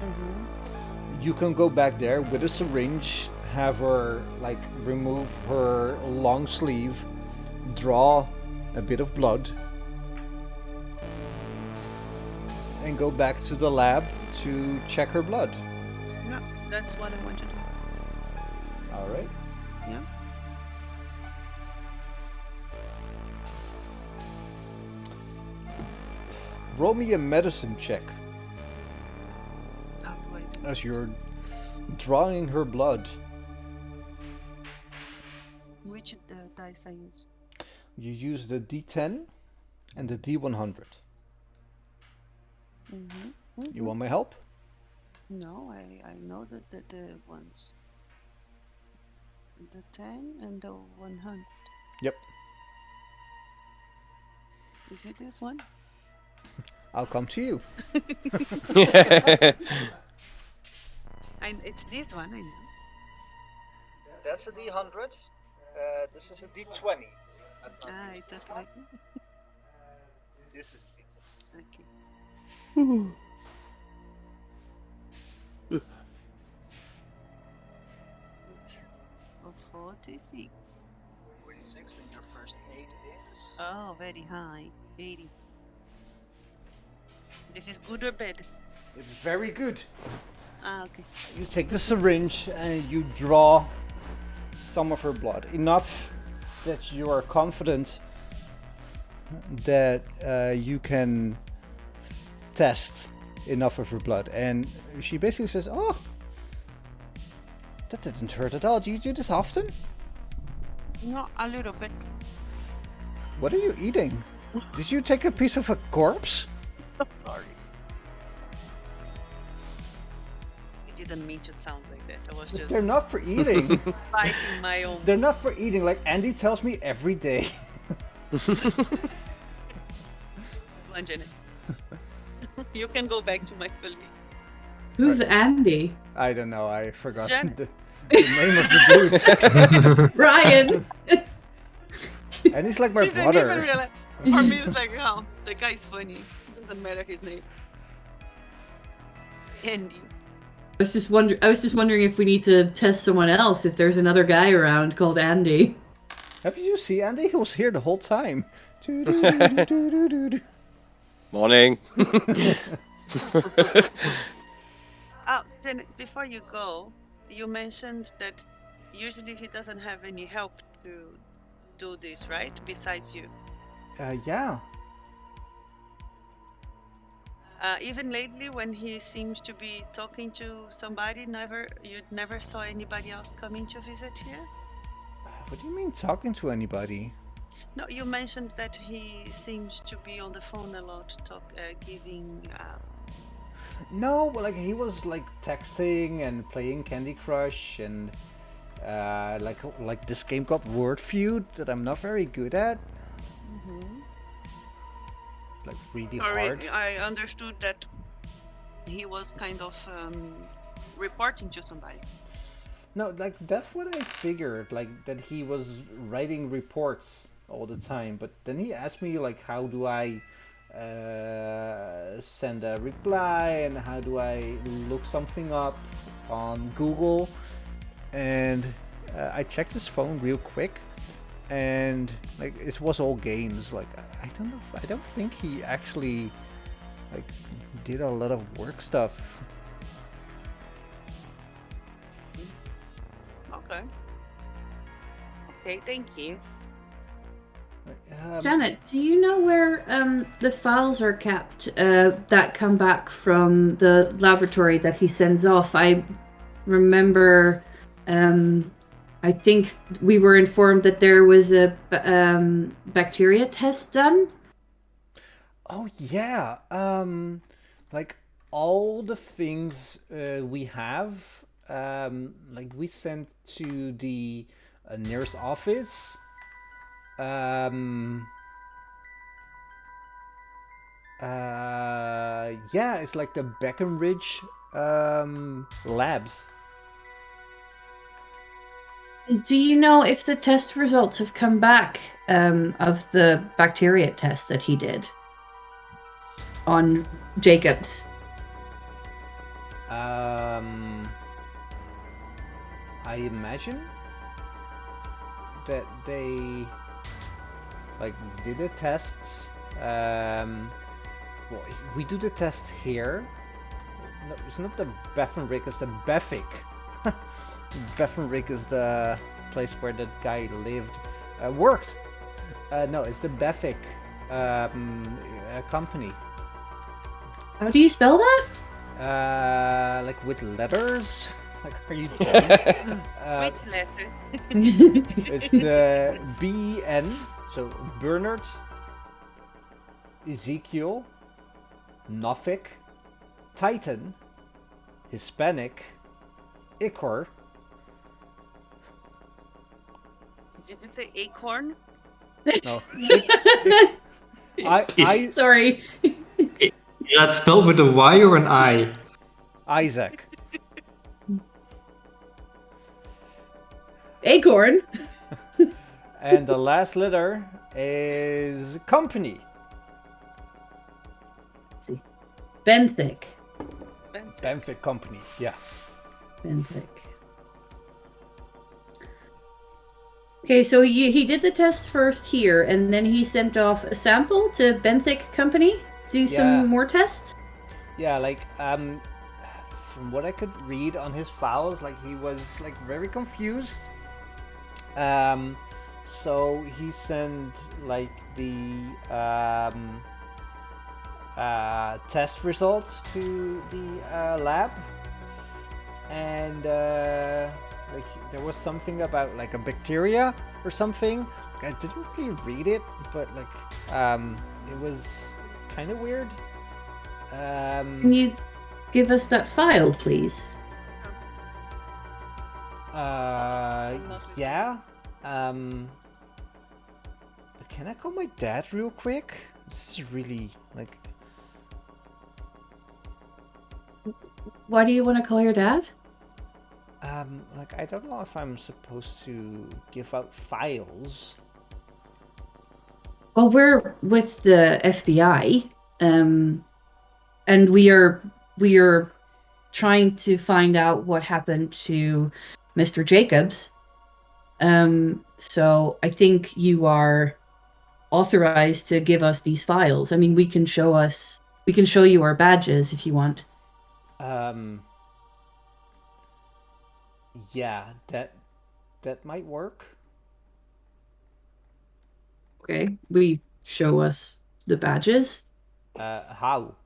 Mm-hmm. You can go back there with a syringe, have her like remove her long sleeve, draw a bit of blood, and go back to the lab to check her blood. No, that's what I want to do. All right. Yeah. Roll me a medicine check. How do I do as it? you're drawing her blood. Which dice I use? You use the D10 and the D100. You want my help? No, I know the ones. The 10 and the 100. Yep. Is it this one? I'll come to you. It's this one, I know. That's a D100. This is a D20. It's a 20. This is D10. Okay. It's 46. 46, and your first aid is? Oh, very high. 80. This is good or bad? It's very good. Okay. You take the syringe and you draw some of her blood. Enough that you are confident that you can test enough of her blood. And she basically says, "Oh, that didn't hurt at all. Do you do this often?" No, a little bit. What are you eating? Did you take a piece of a corpse? Sorry. I didn't mean to sound like that. I was just They're not for eating. biting my own. They're not for eating, like Andy tells me every day. One, Janet. You can go back to my colleague. Who's Andy? I don't know. I forgot Jen. the name of the dude. Brian! And he's like my She didn't even brother. realize. For me, it's like, oh, the guy's funny. Doesn't matter his name. Andy. I was just wondering if we need to test someone else, if there's another guy around called Andy. Have you seen Andy? He was here the whole time. Morning. Janet, before you go, you mentioned that usually he doesn't have any help to do this, right? Besides you. Yeah. Even lately, when he seems to be talking to somebody, you never saw anybody else coming to visit here? What do you mean talking to anybody? No, you mentioned that he seems to be on the phone a lot, giving. No, like he was like texting and playing Candy Crush and like this game called Word Feud that I'm not very good at. Like really hard. I understood that he was kind of reporting to somebody. No, like that's what I figured. Like that he was writing reports all the time. But then he asked me like, how do I send a reply and how do I look something up on Google? And I checked his phone real quick, and like it was all games. Like I don't think he actually like did a lot of work stuff. Okay, thank you. Janet, do you know where the files are kept that come back from the laboratory that he sends off? I remember, I think we were informed that there was a bacteria test done. Oh yeah, like all the things we have, like we sent to the nearest office. Yeah, it's like the Breckenridge labs. Do you know if the test results have come back of the bacteria test that he did on Jacobs? I imagine that they like did the tests. Well, we do the test here. No, it's not the Beffenrick, it's the Beffic. Beffenrick is the place where that guy lived, worked. No, it's the Beffic company. How do you spell that? Like with letters. Like, are you dumb? Which letter? It's the BN, so Bernard, Ezekiel, Nofik, Titan, Hispanic, Ichor. Did you say acorn? No. Sorry. That's spelled with a Y or an I? Isaac. Acorn. And the last letter is company. Let's see. Benthic. Benthic company, yeah. Benthic. Okay, so he did the test first here, and then he sent off a sample to Benthic Company. Do some more tests. Yeah, like from what I could read on his files, like he was like very confused. So he sent like the test results to the lab, and like there was something about like a bacteria or something. Like, I didn't really read it, but like it was kind of weird. Can you give us that file, please? Yeah. Can I call my dad real quick? This is really like. Why do you want to call your dad? Like I don't know if I'm supposed to give out files. Well, we're with the FBI, and we are trying to find out what happened to Mr. Jacobs. So I think you are authorized to give us these files. I mean, we can show you our badges if you want. Yeah, that might work. Okay, we show us the badges. How?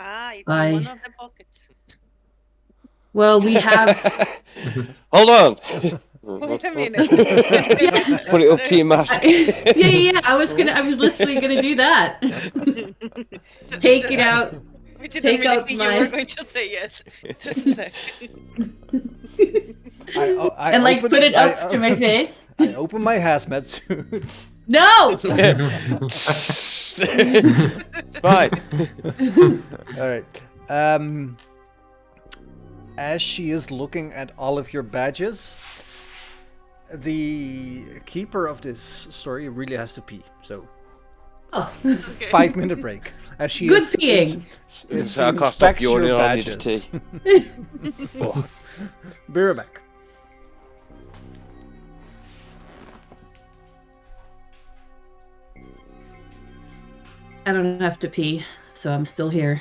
It's in one of the pockets. Well, we have. Hold on. Wait a minute. Put it up to your mask. Yeah. I was literally gonna do that. Take it out. We didn't really think you were going to say yes. Just a sec. I and like open- put it up to my face. I open my hazmat suit. No. Fine. All right. As she is looking at all of your badges, the keeper of this story really has to pee. So, Oh. 5-minute break. As she Good is, peeing. So I can't stop inspects your yawning. I need a badges. tea. Oh. Be right back. I don't have to pee, so I'm still here.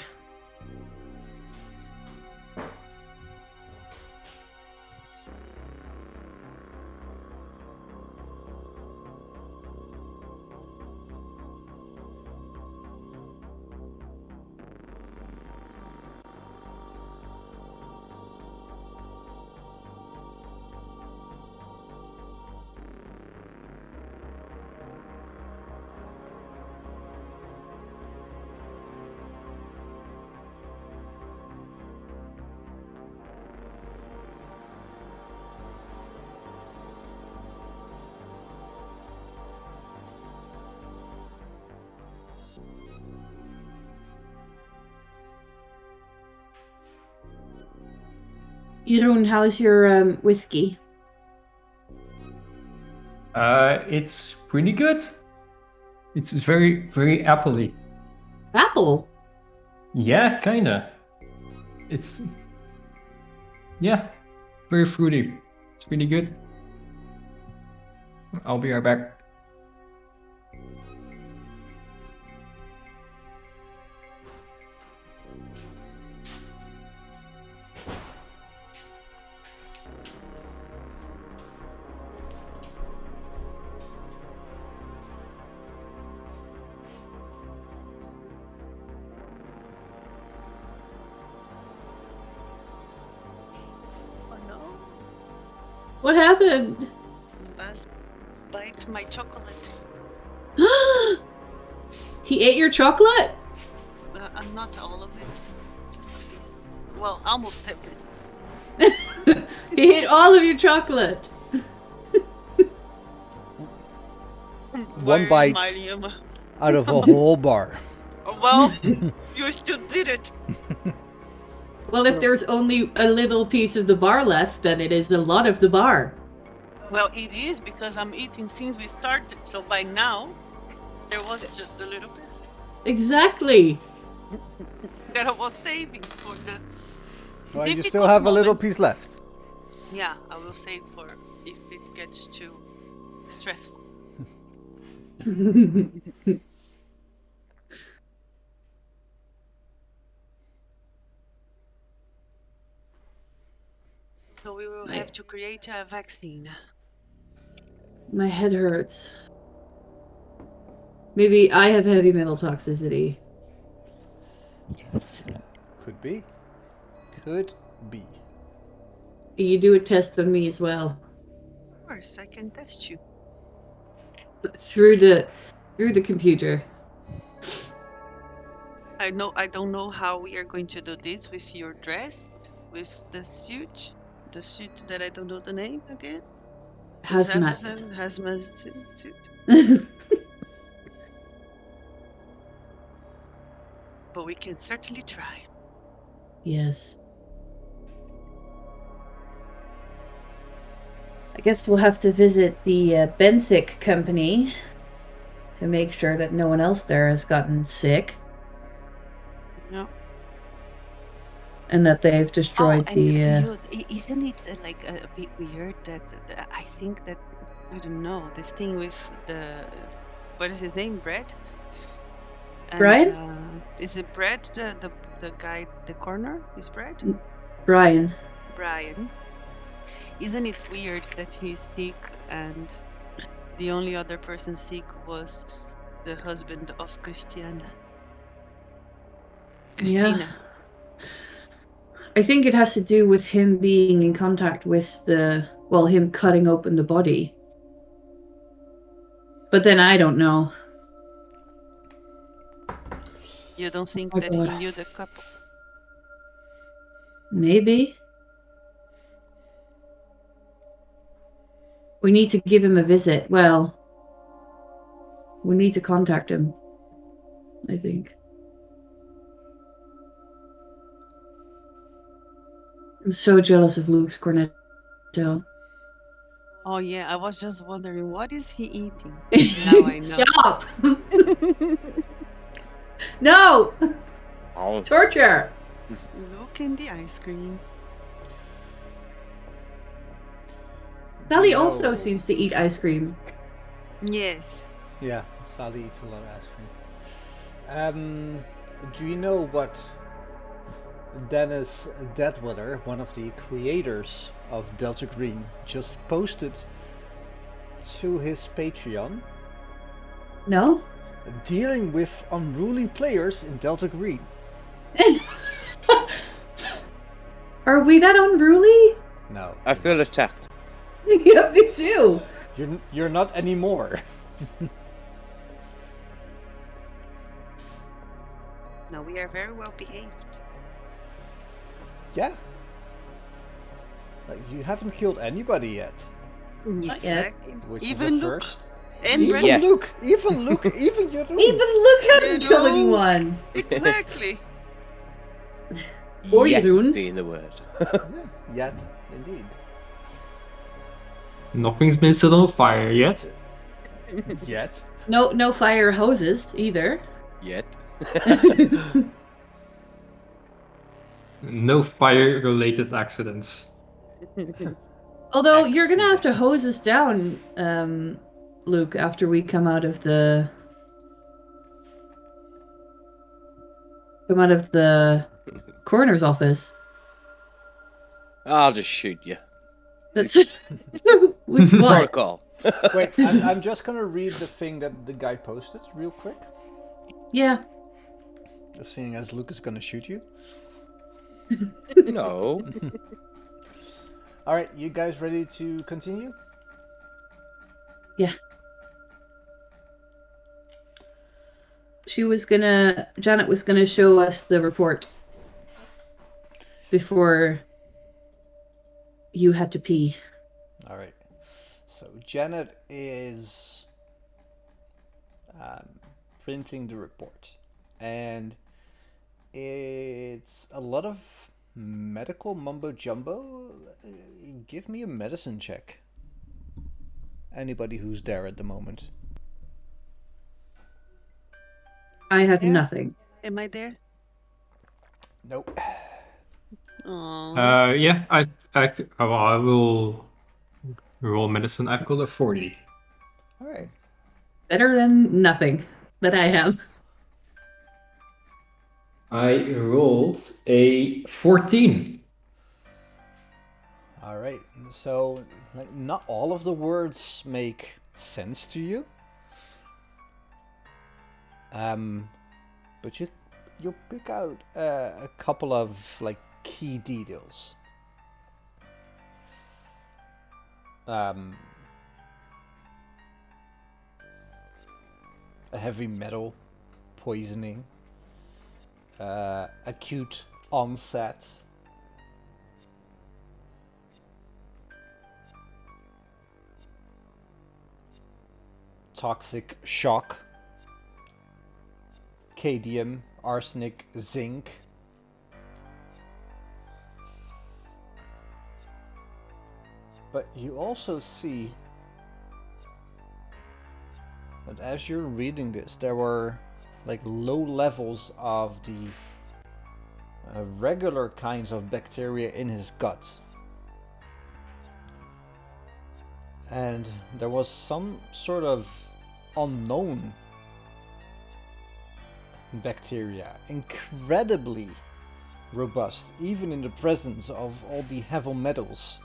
Jeroen, how's your whiskey? It's pretty good. It's very, very appley. Apple. Yeah, kinda. It's very fruity. It's pretty good. I'll be right back. Oh no. What happened? Buzz bite my chocolate. He ate your chocolate? Not all of it. Just a piece. Well, almost everything. He ate all of your chocolate. One bite out of a whole bar. Well, you still did it. Well, if there's only a little piece of the bar left, then it is a lot of the bar. Well, it is because I'm eating since we started. So by now, there was just a little piece Exactly. that I was saving for the. Well, you difficult still have a little moments. piece left. Yeah, I will save for if it gets too stressful. So we will have to create a vaccine. My head hurts. Maybe I have heavy metal toxicity. Yes. Could be. Could be. You do a test on me as well. Of course, I can test you. Through the computer. I don't know how we are going to do this with your dress, with the suit that I don't know the name again. Hazmat. Hazmat suit. But we can certainly try. Yes. I guess we'll have to visit the Benthic company to make sure that no one else there has gotten sick. No. And that they've destroyed isn't it like a bit weird that I think that I don't know this thing with the what is his name, Brad? And, Brian? Is it Brad the guy the corner is Brad? Brian. Brian. Isn't it weird that he's sick and the only other person sick was the husband of Christina? Yeah. I think it has to do with him being in contact with him cutting open the body. But then I don't know. You don't think that he knew the couple? Maybe. We need to give him a visit. Well, we need to contact him, I think. I'm so jealous of Luke's cornetto. Oh yeah, I was just wondering what is he eating. Now I know. Stop! No! Oh, Torture! Look in the ice cream. Sally No. also seems to eat ice cream. Yes. Yeah, Sally eats a lot of ice cream. Do you know what Dennis Deadwater, one of the creators of Delta Green, just posted to his Patreon? No? Dealing with unruly players in Delta Green. Are we that unruly? No, I feel attacked. Yeah, me too. you're not anymore. No, we are very well behaved. Yeah. Like, you haven't killed anybody yet, Not yet. Exactly. which Even is a Luke first. and Even Brenda. Luke, even Luke, even you. Even Luke hasn't You killed know? anyone. Exactly. Or Yet Jeroen. being the word. Yet, indeed. Nothing's been set on fire yet. Yet. No fire hoses either. Yet. No fire-related accidents. Although you're gonna have to hose us down, Luke, after we come out of the coroner's office. I'll just shoot you. That's with what? Protocol. Wait, I'm just gonna read the thing that the guy posted real quick. Yeah. Just seeing as Luke is gonna shoot you. No. Alright, you guys ready to continue? Yeah. Janet was gonna show us the report before you had to pee. Alright. So Janet is printing the report. And it's a lot of medical mumbo jumbo. Give me a medicine check. Anybody who's there at the moment. I have Yeah. nothing. Am I there? Nope. Oh. Yeah, I will roll medicine. I've got a 40. Alright. Better than nothing that I have. I rolled a 14. Alright. So, like, not all of the words make sense to you. But you'll pick out a couple of like key details. A heavy metal poisoning, acute onset, toxic shock, cadmium, arsenic, zinc. But you also see that as you're reading this, there were like low levels of the regular kinds of bacteria in his gut. And there was some sort of unknown bacteria, incredibly robust, even in the presence of all the heavy metals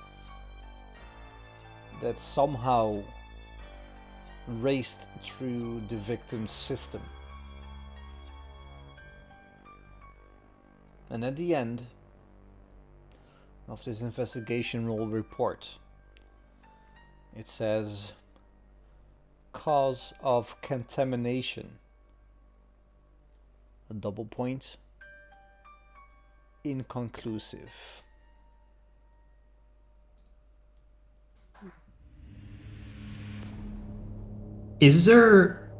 that somehow raced through the victim's system. And at the end of this investigation roll report, it says cause of contamination, a double point, inconclusive. is there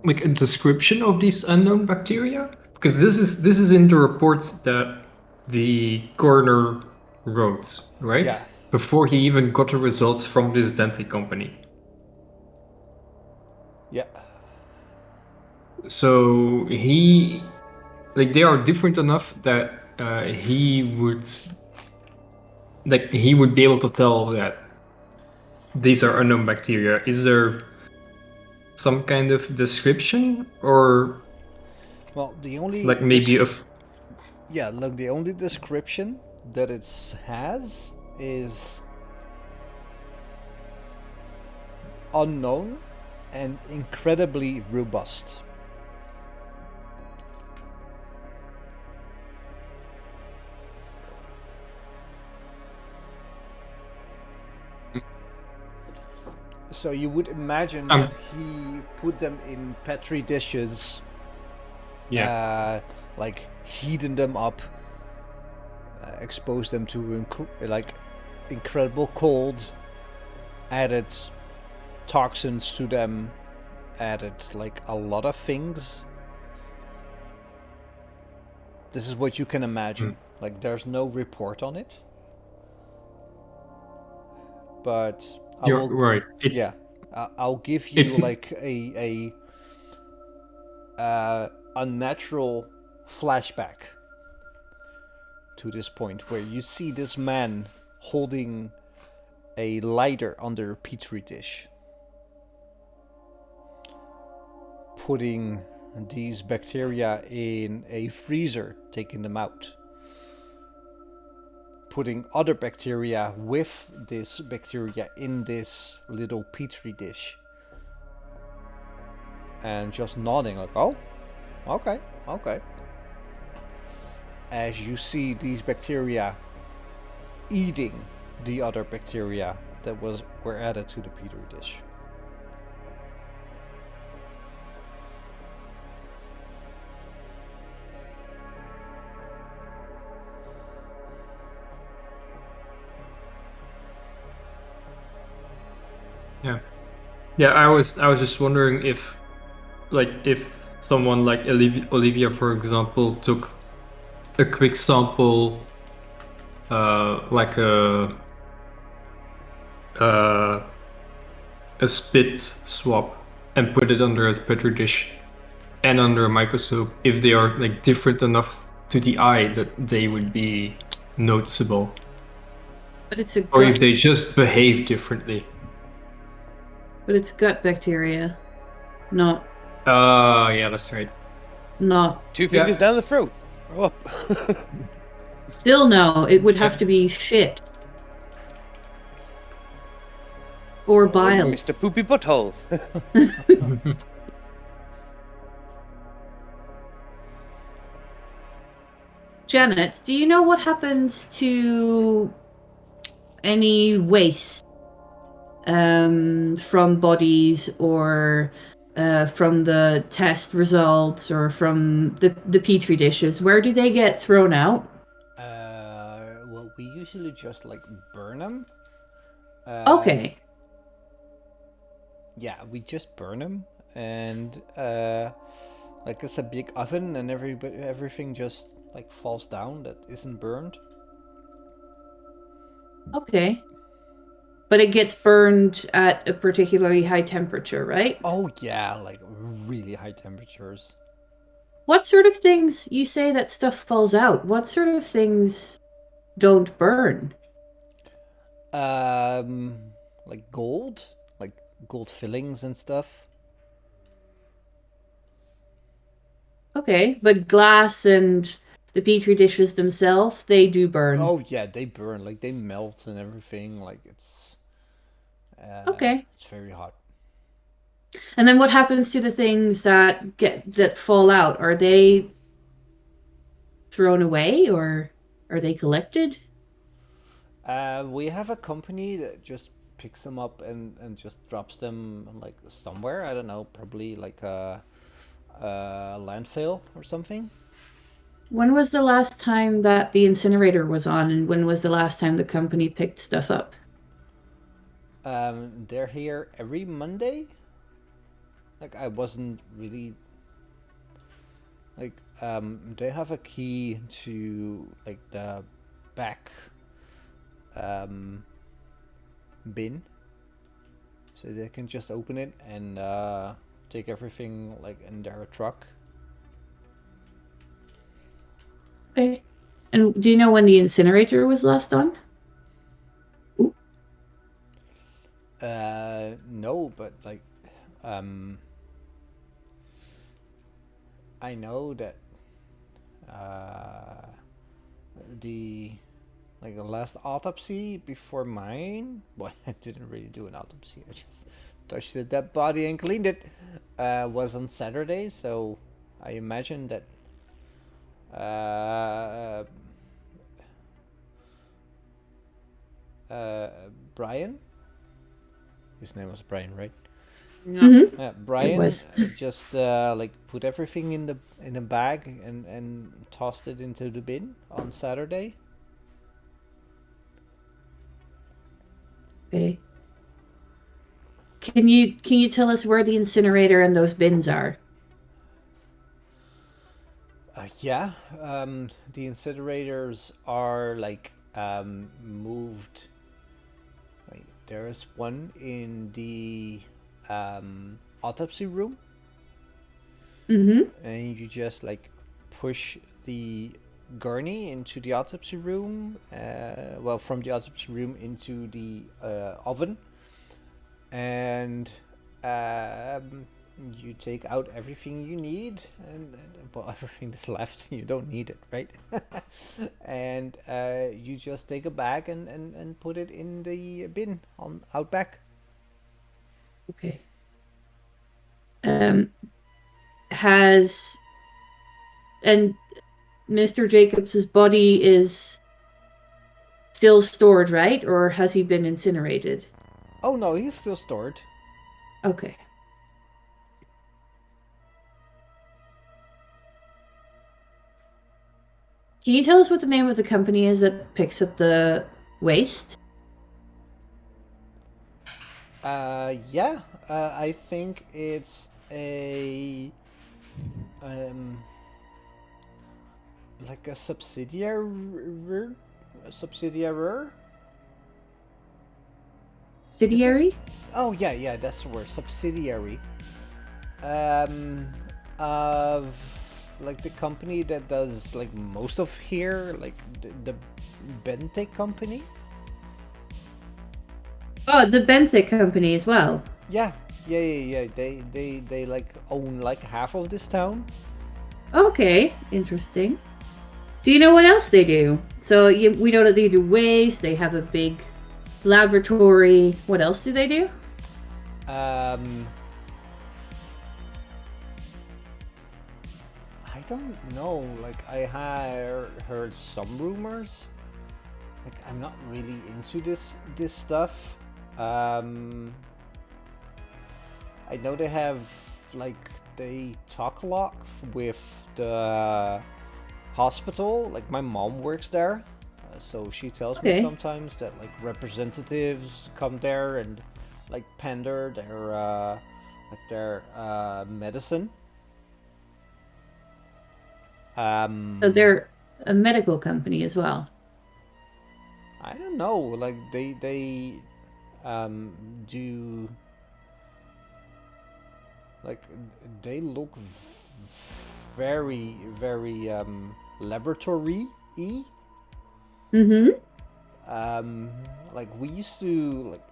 like a description of these unknown bacteria? Because this is in the reports that the coroner wrote, right? Yeah. Before he even got the results from this Bentley company. Yeah. So they are different enough that he would be able to tell that these are unknown bacteria. Is there some kind of description, or Well, the only like maybe the only description that it has is unknown and incredibly robust. So you would imagine that he put them in petri dishes, like heating them up, exposed them to incredible cold, added toxins to them, added like a lot of things. This is what you can imagine. Like there's no report on it, but you're right. I'll give you like a unnatural flashback to this point where you see this man holding a lighter under a petri dish, putting these bacteria in a freezer, taking them out, putting other bacteria with this bacteria in this little petri dish, and just nodding like, oh, okay. As you see these bacteria eating the other bacteria that were added to the petri dish. Yeah. I was just wondering if someone like Olivia, for example, took a quick sample, like a spit swab, and put it under a petri dish and under a microscope, if they are like different enough to the eye that they would be noticeable. But it's a or if they just behave differently. But it's gut bacteria, not. Yeah, that's right. Not 2 fingers down the throat. Grow up. Still no. It would have to be shit or bile. Mr. Poopy Butthole. Janet, do you know what happens to any waste from bodies or from the test results or from the petri dishes? Where do they get thrown out? Well, we usually just like burn them. Okay. Yeah, we just burn them, and like it's a big oven, and everything just like falls down that isn't burned. Okay. But it gets burned at a particularly high temperature, right? Oh yeah, like really high temperatures. What sort of things, you say that stuff falls out, what sort of things don't burn? Like gold fillings and stuff. Okay, but glass and the petri dishes themselves, they do burn. Oh yeah, they burn, like they melt and everything, like it's okay. It's very hot. And then what happens to the things that fall out? Are they thrown away or are they collected? We have a company that just picks them up and just drops them like somewhere. I don't know, probably like a landfill or something. When was the last time that the incinerator was on, and when was the last time the company picked stuff up? They're here every Monday. like I wasn't really like they have a key to like the back bin, so they can just open it and take everything like in their truck. Okay. And do you know when the incinerator was last on? No, but like I know that the like the last autopsy before mine. Well, I didn't really do an autopsy. I just touched the dead body and cleaned it. Was on Saturday, so I imagine that Brian. His name was Brian, right? Mm-hmm. Brian was. just like put everything in a bag and tossed it into the bin on Saturday. Okay. Can you tell us where the incinerator and those bins are? Yeah, the incinerators are like moved. Like, there's one in the autopsy room, Mm-hmm. and you just like push the gurney into the autopsy room. Well, from the autopsy room into the oven, and you take out everything you need, and well, everything that's left you don't need it, right? And you just take a bag and put it in the bin on out back. Okay. Has and Mr. Jacobs's body is still stored, right? Or has he been incinerated? Oh no, he's still stored. Okay. Can you tell us what the name of the company is that picks up the waste? Yeah. I think it's a like a subsidiary. Subsidiary. Subsidiary? Oh yeah, that's the word, subsidiary. Of like the company that does like most of here, like the Bentec company. Oh, the Benthic company as well. Yeah. They like own like half of this town. Okay, interesting. Do you know what else they do? So we know that they do waste. They have a big laboratory. What else do they do? I don't know. Like I heard some rumors. Like I'm not really into this stuff. I know they have like they talk a lot with the hospital. Like my mom works there, so she tells me sometimes that like representatives come there and like pander their medicine. So they're a medical company as well. I don't know. Like they do. Like they look very laboratory-y. Mm-hmm. Like we used to like.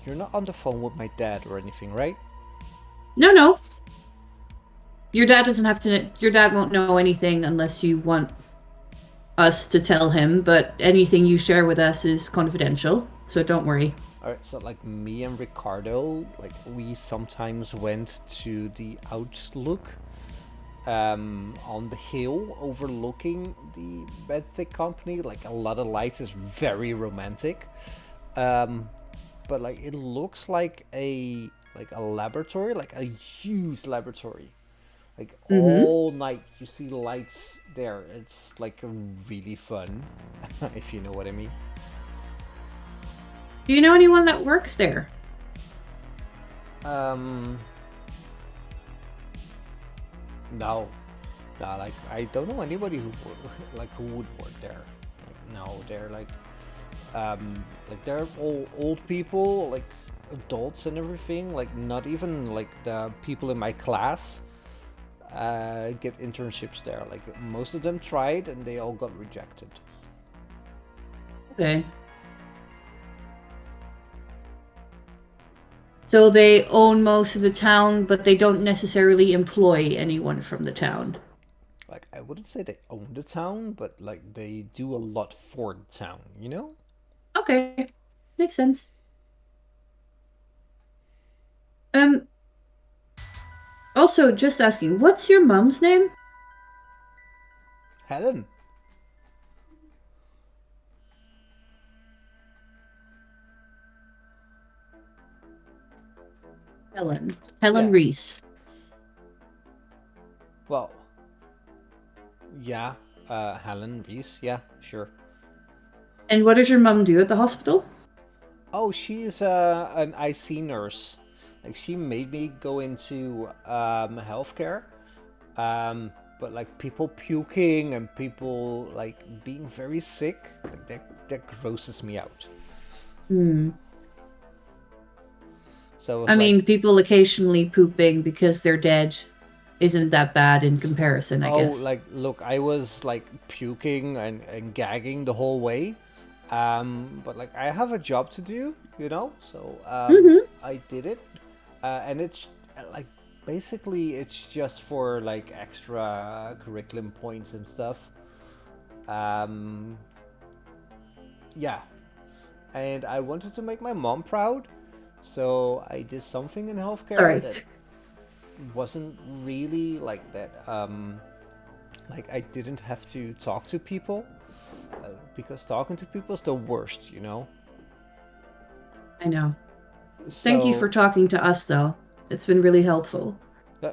You're not on the phone with my dad or anything, right? No. Your dad doesn't have to. Your dad won't know anything unless you want us to tell him. But anything you share with us is confidential, so don't worry. Alright, so like me and Ricardo, like we sometimes went to the Outlook on the hill overlooking the Bedthick company. Like a lot of lights, is very romantic. But like it looks like a laboratory, like a huge laboratory. Like all night you see lights there. It's like really fun, if you know what I mean. Do you know anyone that works there? No, like I don't know anybody who would work there. Like, no, they're like they're all old people, like adults and everything. Like not even like the people in my class get internships there. Like most of them tried and they all got rejected. Okay. So they own most of the town, but they don't necessarily employ anyone from the town. Like I wouldn't say they own the town, but like they do a lot for the town, you know? Okay. Makes sense. Also, just asking, what's your mom's name? Helen. Helen Yeah. Reese. Well, yeah, Helen Reese, yeah, sure. And what does your mom do at the hospital? Oh, she's an IC nurse. Like she made me go into healthcare. But like people puking and people like being very sick, like that grosses me out. So I mean, people occasionally pooping because they're dead isn't that bad in comparison, I guess. like look, I was like puking and gagging the whole way. But like I have a job to do, you know, so I did it. And it's like basically it's just for like extra curriculum points and stuff. Yeah. And I wanted to make my mom proud, so I did something in healthcare that wasn't really like that. Like I didn't have to talk to people, because talking to people is the worst, you know? I know. Thank you for talking to us, though. It's been really helpful.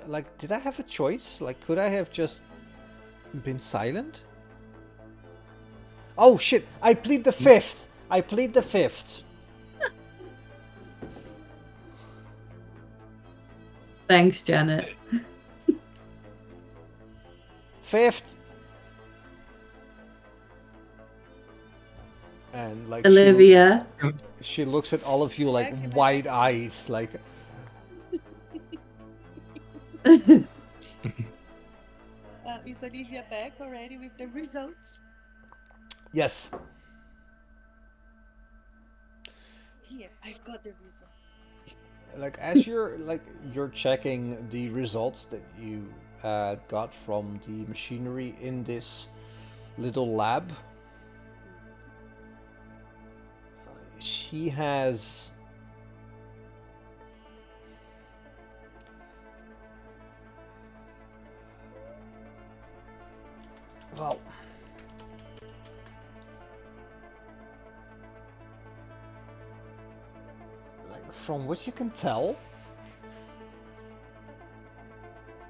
Like, did I have a choice? Like, could I have just been silent? Oh shit! I plead the fifth! I plead the fifth! Thanks, Janet. Fifth! And like Olivia. She looks at all of you like wide eyes, like. Is Olivia back already with the results? Yes. Here, I've got the result. Like as you're checking the results that you got from the machinery in this little lab, she has well, like from what you can tell,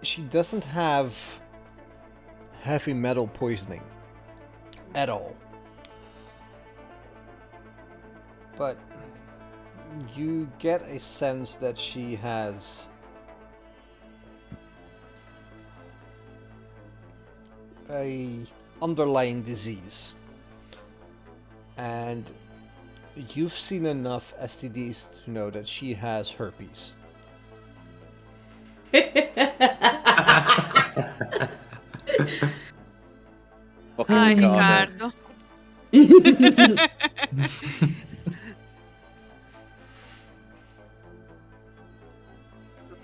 she doesn't have heavy metal poisoning at all. But you get a sense that she has a underlying disease, and you've seen enough STDs to know that she has herpes. Okay, Ricardo.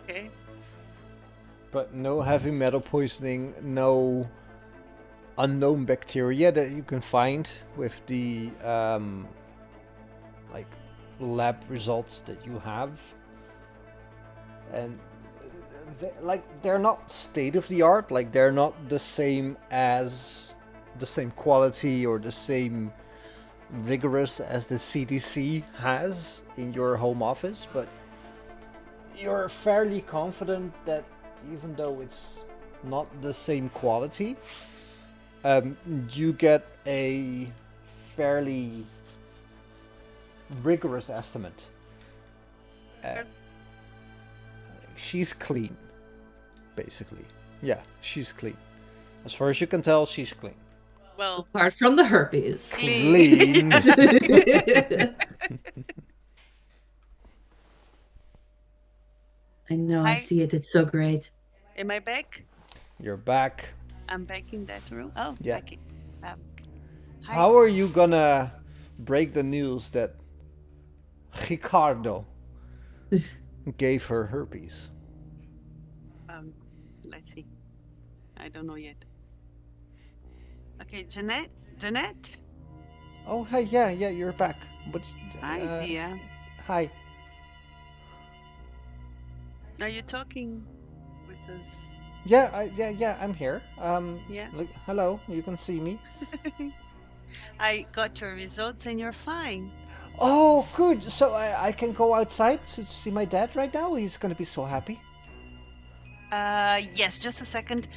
Okay. But no heavy metal poisoning, no unknown bacteria that you can find with the like lab results that you have. And they're not state of the art, like they're not the same quality or the same rigorous as the CDC has in your home office, but you're fairly confident that even though it's not the same quality, you get a fairly rigorous estimate. she's clean, basically. Yeah, she's clean. As far as you can tell, she's clean. Well, Apart from the herpes. Clean. I know, I see it. It's so great. Am I back? You're back. I'm back in that room. Oh, Yeah. okay. Hi. How are you gonna break the news that Ricardo gave her herpes? Let's see. I don't know yet. Okay, Jeanette? Oh, hey, yeah, you're back. But, Hi, dear. Hi. Are you talking with us? Yeah, I'm here. Yeah. Like, hello, you can see me. I got your results and you're fine. Oh, good. So I can go outside to see my dad right now? He's gonna be so happy. Yes, just a second.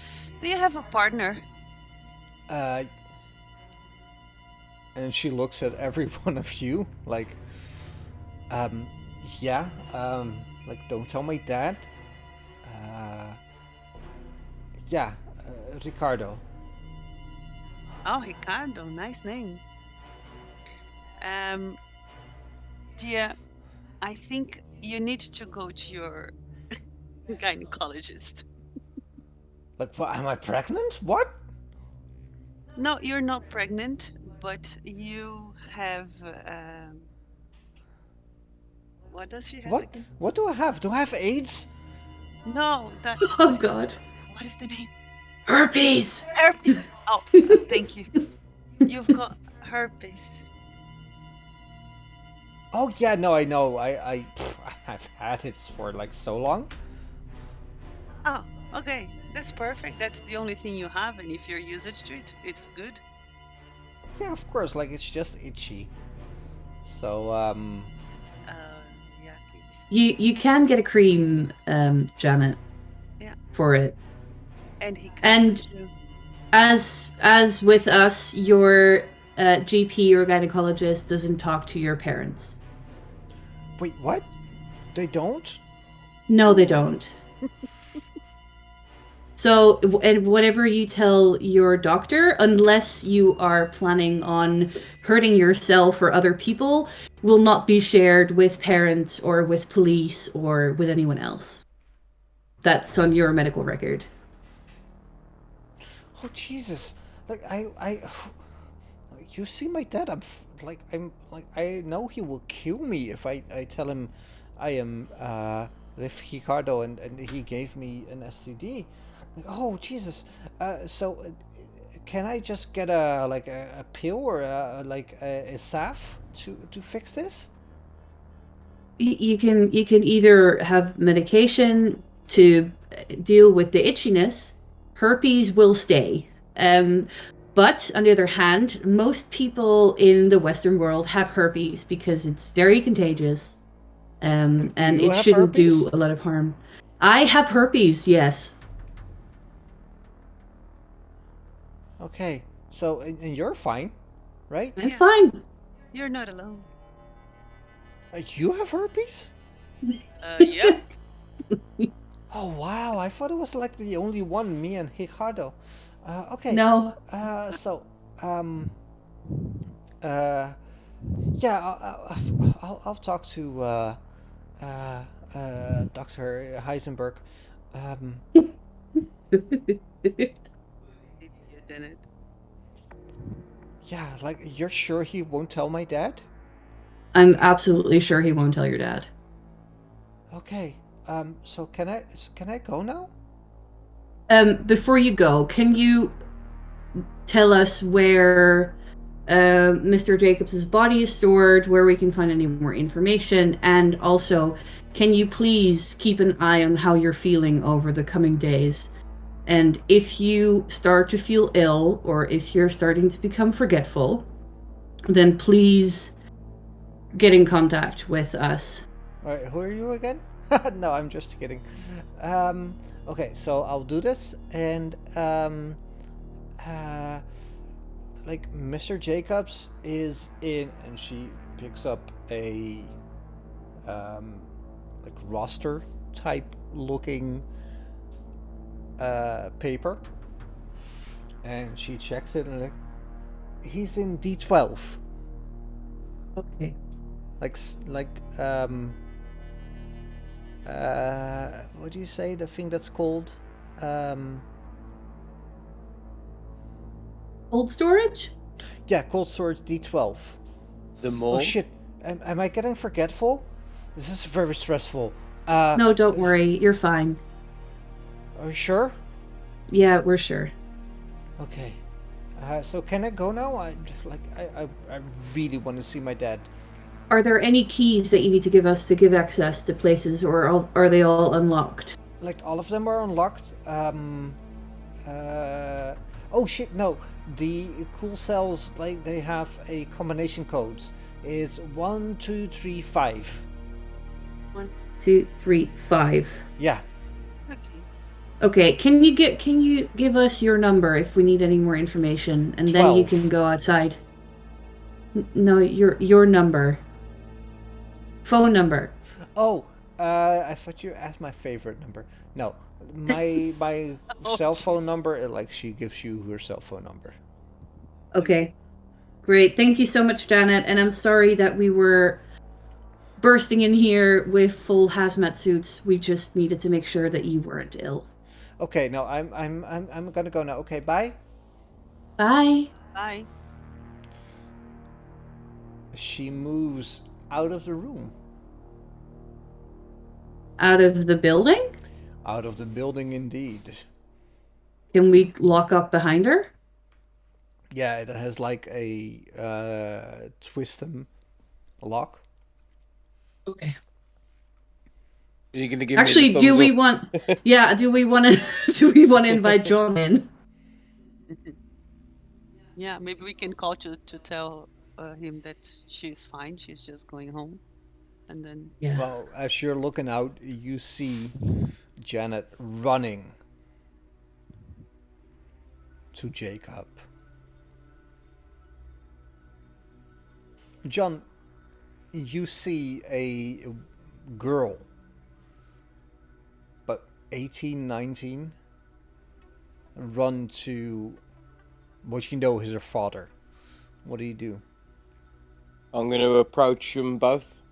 Do you have a partner? And she looks at every one of you like, yeah, like, don't tell my dad. Yeah, Ricardo. Oh, Ricardo, nice name. Dear, I think you need to go to your gynecologist. Like, what? Am I pregnant? What? No, you're not pregnant, but you have. What does she have What? again? What do I have? Do I have AIDS? No, that. Oh, God. What is the name? Herpes! Herpes. Oh, thank you. You've got herpes. Oh yeah, no, I know. I've had it for like so long. Oh, okay. That's perfect. That's the only thing you have, and if you're used to it, it's good. Yeah, of course. Like, it's just itchy. So Yeah, please. You can get a cream, Janet. Yeah. For it. And he can And too. as with us, your GP or gynecologist doesn't talk to your parents. wait, what? They don't? No, they don't. So, and whatever you tell your doctor, unless you are planning on hurting yourself or other people, will not be shared with parents or with police or with anyone else. That's on your medical record. Oh Jesus! Like you see my dad. I'm like, I know he will kill me if I tell him I am with Ricardo and he gave me an STD. Like, oh Jesus! So can I just get a pill or a salve to fix this? You can either have medication to deal with the itchiness. Herpes will stay. But on the other hand, most people in the Western world have herpes because it's very contagious. And you it have shouldn't herpes? do a lot of harm. I have herpes, yes. Okay, so and you're fine, right? I'm Yeah. fine. You're not alone. You have herpes? Yeah. Oh wow! I thought it was like the only one, me and Ricardo. Okay. No. So, yeah, I'll talk to Dr. Heisenberg. Janet. Yeah, like, you're sure he won't tell my dad? I'm absolutely sure he won't tell your dad. Okay. So can I go now? Before you go, can you tell us where Mr. Jacobs' body is stored, where we can find any more information, and also, can you please keep an eye on how you're feeling over the coming days? And if you start to feel ill, or if you're starting to become forgetful, then please get in contact with us. Alright, who are you again? No, I'm just kidding. Okay, so I'll do this, and like, Mr. Jacobs is in, and she picks up a like roster type looking paper, and she checks it and he's in D12. Okay. What do you say, the thing that's called Cold storage? yeah, cold storage D12. The morgue? Oh shit, am I getting forgetful? This is very stressful. No, don't worry. You're fine. Are you sure? Yeah, we're sure. Okay. So can I go now? I really want to see my dad. Are there any keys that you need to give us to give access to places, or are they all unlocked? Like, all of them are unlocked. Oh shit, no. The cool cells, like, they have a combination codes. It's 1, 2, 3, 5. 1, 2, 3, 5. Yeah. Okay. Can you give us your number if we need any more information, and 12. Then you can go outside. No, your number. Phone number. Oh, I thought you asked my favorite number. No, my cell phone number. Like, she gives you her cell phone number. Okay, great. Thank you so much, Janet. And I'm sorry that we were bursting in here with full hazmat suits. We just needed to make sure that you weren't ill. Okay, no, I'm gonna go now. Okay, bye. Bye. Bye. She moves out of the room. Out of the building? Out of the building, indeed. Can we lock up behind her? Yeah, it has like a twist and lock. Okay. Are you gonna give Actually, me the do thumbs we up? want? Yeah, do we want to invite John in? Yeah, maybe we can call to tell him that she's fine. She's just going home, and then. Yeah. Well, as you're looking out, you see Janet running to Jacob. John, you see a girl, but 18, 19, run to what you know is her father. What do? I'm going to approach them both.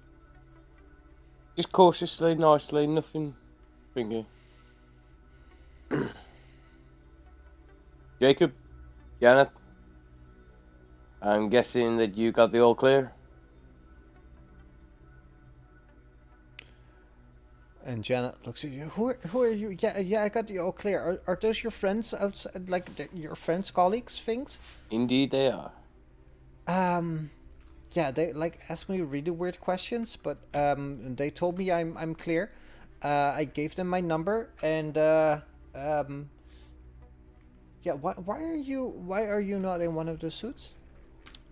Just cautiously, nicely, nothing thingy. Jacob, Janet, I'm guessing that you got the all clear? And Janet looks at you. Who are you? Yeah, I got the all clear. Are those your friends outside, like your friends, colleagues, things? Indeed they are. Yeah, they like asked me really weird questions, but they told me I'm clear. I gave them my number, and yeah. Why are you not in one of the suits?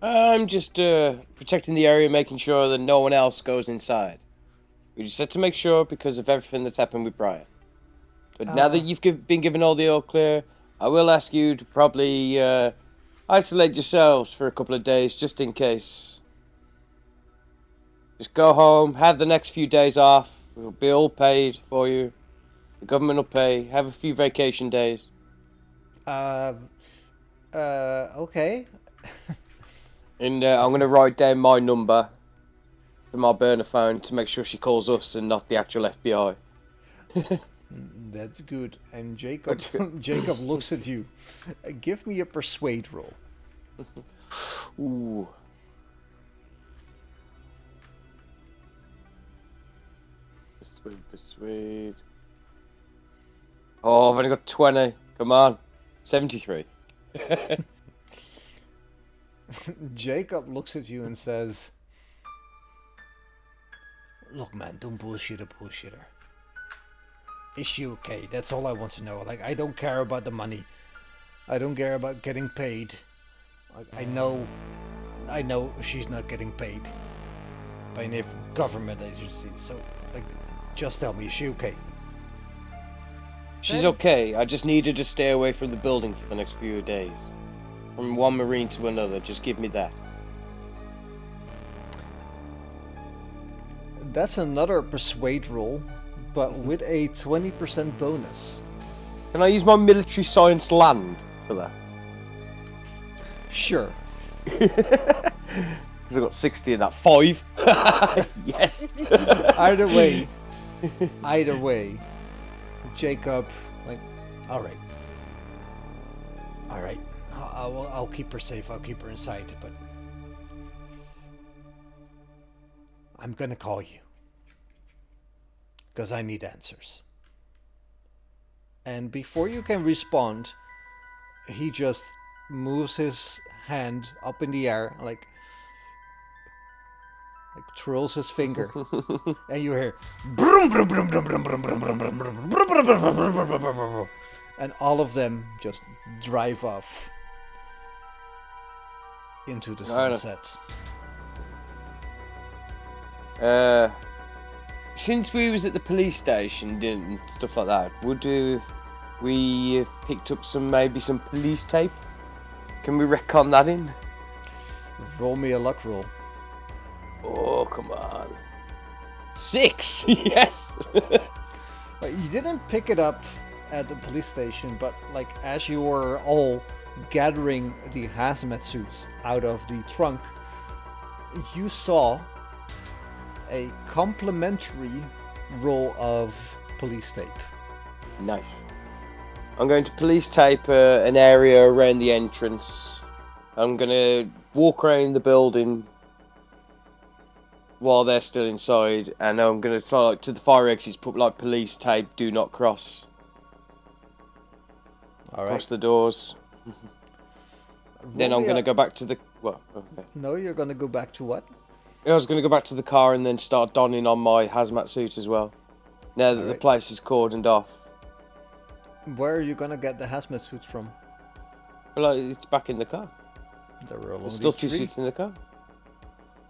I'm just protecting the area, making sure that no one else goes inside. We just had to make sure because of everything that's happened with Brian. But now that you've been given all the all clear, I will ask you to probably isolate yourselves for a couple of days, just in case. Just go home, have the next few days off. We'll be all paid for you. The government will pay. Have a few vacation days. Okay. And I'm going to write down my number for my burner phone to make sure she calls us and not the actual FBI. That's good. And Jacob Jacob looks at you. Give me a persuade roll. Ooh. Persuade. Oh, I've only got 20. Come on. 73. Jacob looks at you and says, "Look, man, don't bullshit a bullshitter. Is she okay? That's all I want to know. Like, I don't care about the money. I don't care about getting paid. I know she's not getting paid by any government agency. So, like, just tell me, is she okay?" She's okay. I just need her to stay away from the building for the next few days. From one Marine to another. Just give me that. That's another persuade roll. but with a 20% bonus. Can I use my military science land for that? Sure. Because I got 60 in that 5. Yes. Either way, Jacob, like, all right. I'll keep her safe. I'll keep her inside, but I'm gonna call you because I need answers. And before you can respond, he just moves his hand up in the air, like twirls his finger, and you hear brum, brum, brum, brum, brum, brum, brum, brum, brum, brum, brum, brum, brum, brum, brum, brum, and all of them just drive off into the sunset. Since we was at the police station and stuff like that, would we have picked up maybe some police tape? Can we recon that in? Roll me a luck roll. Oh, come on. 6! Yes! You didn't pick it up at the police station, but like as you were all gathering the hazmat suits out of the trunk, you saw a complimentary roll of police tape. Nice. I'm going to police tape an area around the entrance. I'm going to walk around the building while they're still inside, and I'm going to try to the fire exits, put like police tape, do not cross. All right. Cross the doors. Then I'm going to go back to the... Well, okay. No, you're going to go back to what? I was going to go back to the car and then start donning on my hazmat suit as well. Now that the place is cordoned off. Where are you going to get the hazmat suits from? Well, it's back in the car. There were There's still 2 suits in the car.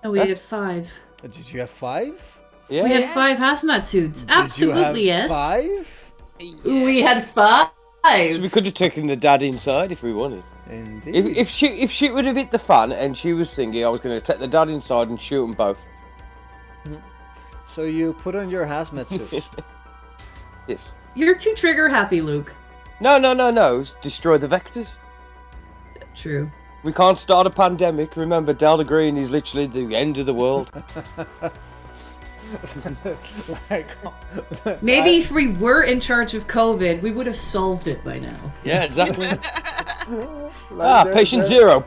And we had 5. Did you have 5? Yeah. We had 5 hazmat suits. Absolutely, yes. 5? Yes. We had 5. So we could have taken the dad inside if we wanted. Indeed. If she would have hit the fan and she was singing, I was going to take the dad inside and shoot them both. So you put on your hazmat suit. Yes. You're too trigger happy, Luke. No. Destroy the vectors. True. We can't start a pandemic. Remember, Delta Green is literally the end of the world. Maybe if we were in charge of COVID, we would have solved it by now. Yeah, exactly. Patient 0.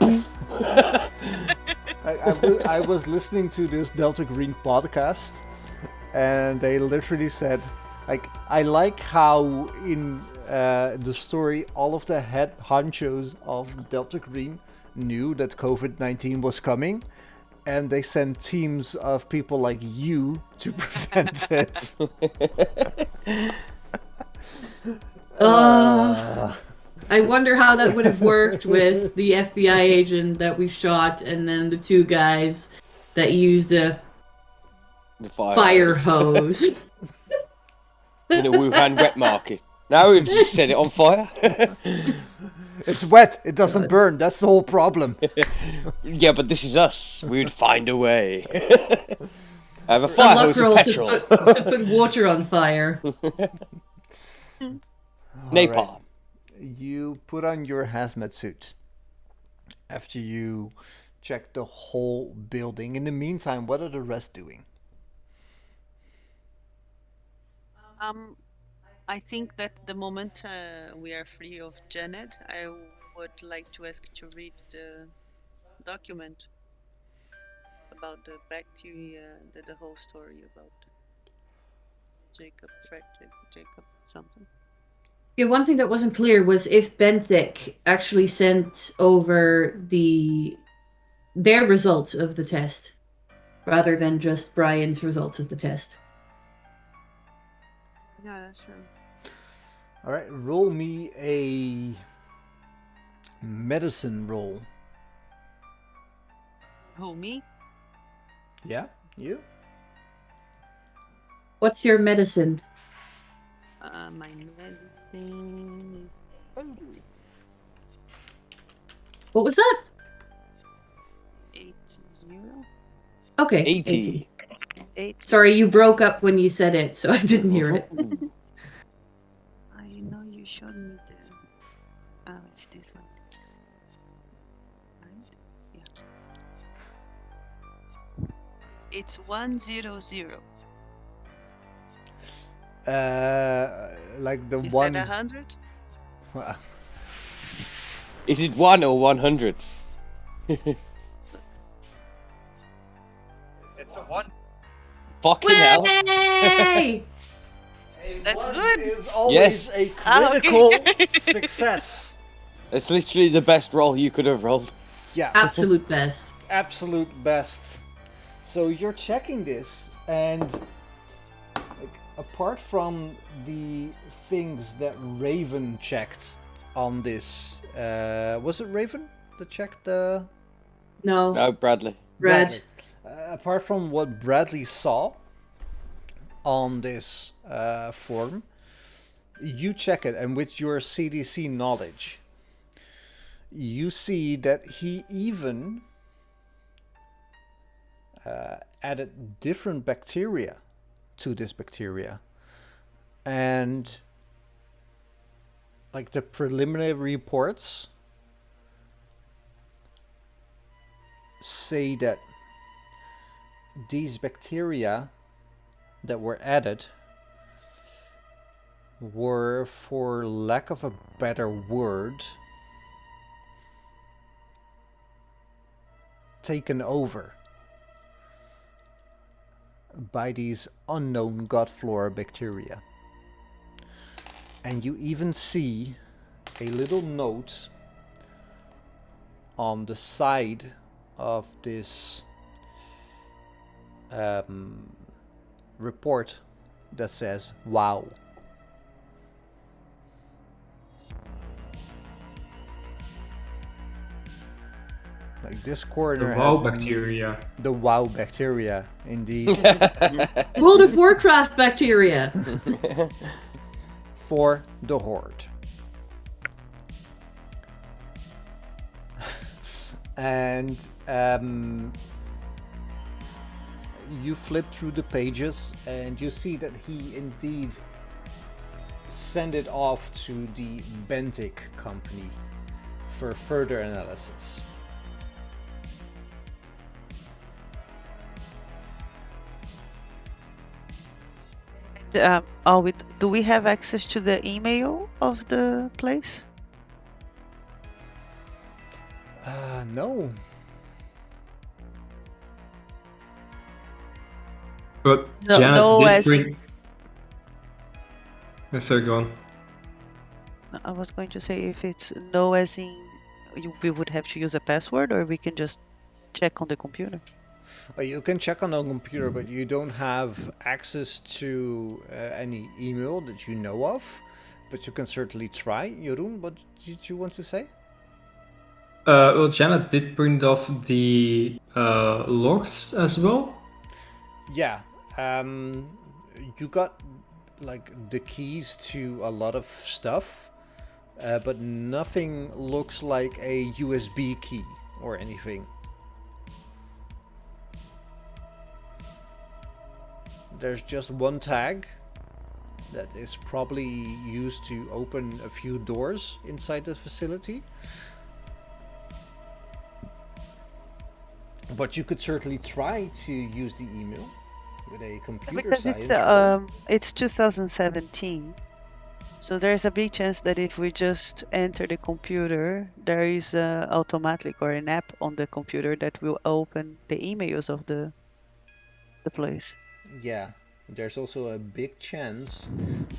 I was listening to this Delta Green podcast, and they literally said, like, I like how in the story all of the head honchos of Delta Green knew that COVID-19 was coming, and they sent teams of people like you to prevent it. I wonder how that would have worked with the FBI agent that we shot and then the 2 guys that used the fire hose. In a Wuhan wet market. Now we just set it on fire. It's wet. It doesn't burn. That's the whole problem. Yeah, but this is us. We'd find a way. I have a fire hose of petrol. to put water on fire. Napalm. Right. You put on your hazmat suit after you check the whole building. In the meantime, what are the rest doing? I think that the moment we are free of Janet, I would like to ask to read the document about the bacteria, the whole story about Jacob something. Yeah, one thing that wasn't clear was if Benthic actually sent over their results of the test, rather than just Brian's results of the test. Yeah, that's true. All right, roll me a medicine roll. Who, me? Yeah, you? What's your medicine? My medicine is... What was that? 80. Okay. 80. Sorry, you broke up when you said it, so I didn't hear it. I know you showed me the. Oh, it's this one. Right? Yeah. It's 100. Like the Is one. that 100? Is it 1 or 100? It's a one. Fucking hell. Way! That's One good. is always Yes. a Ah, critical okay. success. It's literally the best roll you could have rolled. Yeah, Absolute best. absolute best. So you're checking this, and like, apart from the things that Raven checked on this, was it Raven that checked the? No, No, Bradley. Brad. Apart from what Bradley saw on this form, you check it, and with your CDC knowledge, you see that he even added different bacteria to this bacteria. And like the preliminary reports say that these bacteria that were added were, for lack of a better word, taken over by these unknown Godflora bacteria. And you even see a little note on the side of this report that says "Wow." Like this corner The wow has bacteria. the wow bacteria, indeed. World of Warcraft bacteria. For the Horde. And you flip through the pages and you see that he indeed sent it off to the Bentic company for further analysis. Do we have access to the email of the place? No. But No, Janet no, did as in- bring. Yes, sir, go on. I was going to say if it's no as in we would have to use a password, or we can just check on the computer. You can check on the computer, but you don't have access to any email that you know of. But you can certainly try. Jeroen, what did you want to say? Well, Janet did print off the logs as well. Yeah, you got like the keys to a lot of stuff, but nothing looks like a USB key or anything. There's just one tag that is probably used to open a few doors inside the facility. But you could certainly try to use the email with a computer Because science. it's 2017, so there's a big chance that if we just enter the computer, there is automatic or an app on the computer that will open the emails of the place. Yeah, there's also a big chance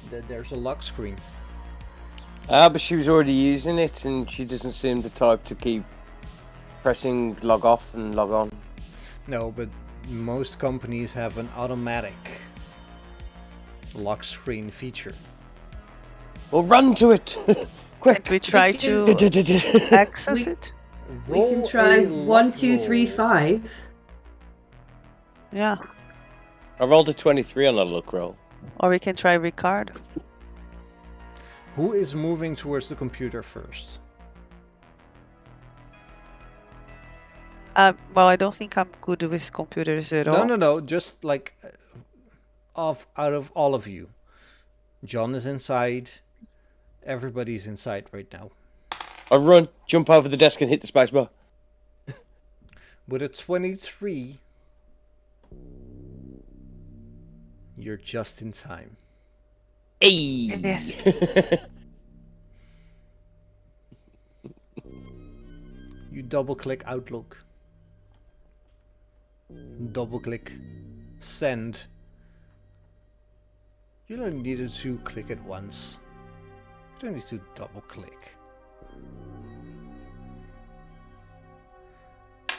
that there's a lock screen. But she was already using it, and she doesn't seem the type to keep pressing log off and log on. No, but most companies have an automatic lock screen feature. Well, run to it! Quick! We try to access it. We can try 1, 2, 3, 5. Yeah. I rolled a 23 on a look roll. Or we can try Ricard. Who is moving towards the computer first? Well, I don't think I'm good with computers at all. No. Just like out of all of you, John is inside. Everybody's inside right now. I run, jump over the desk, and hit the spacebar. With a 23, you're just in time. Hey. Yes. You double-click Outlook. Double-click Send. You don't need to click it once. You don't need to double-click.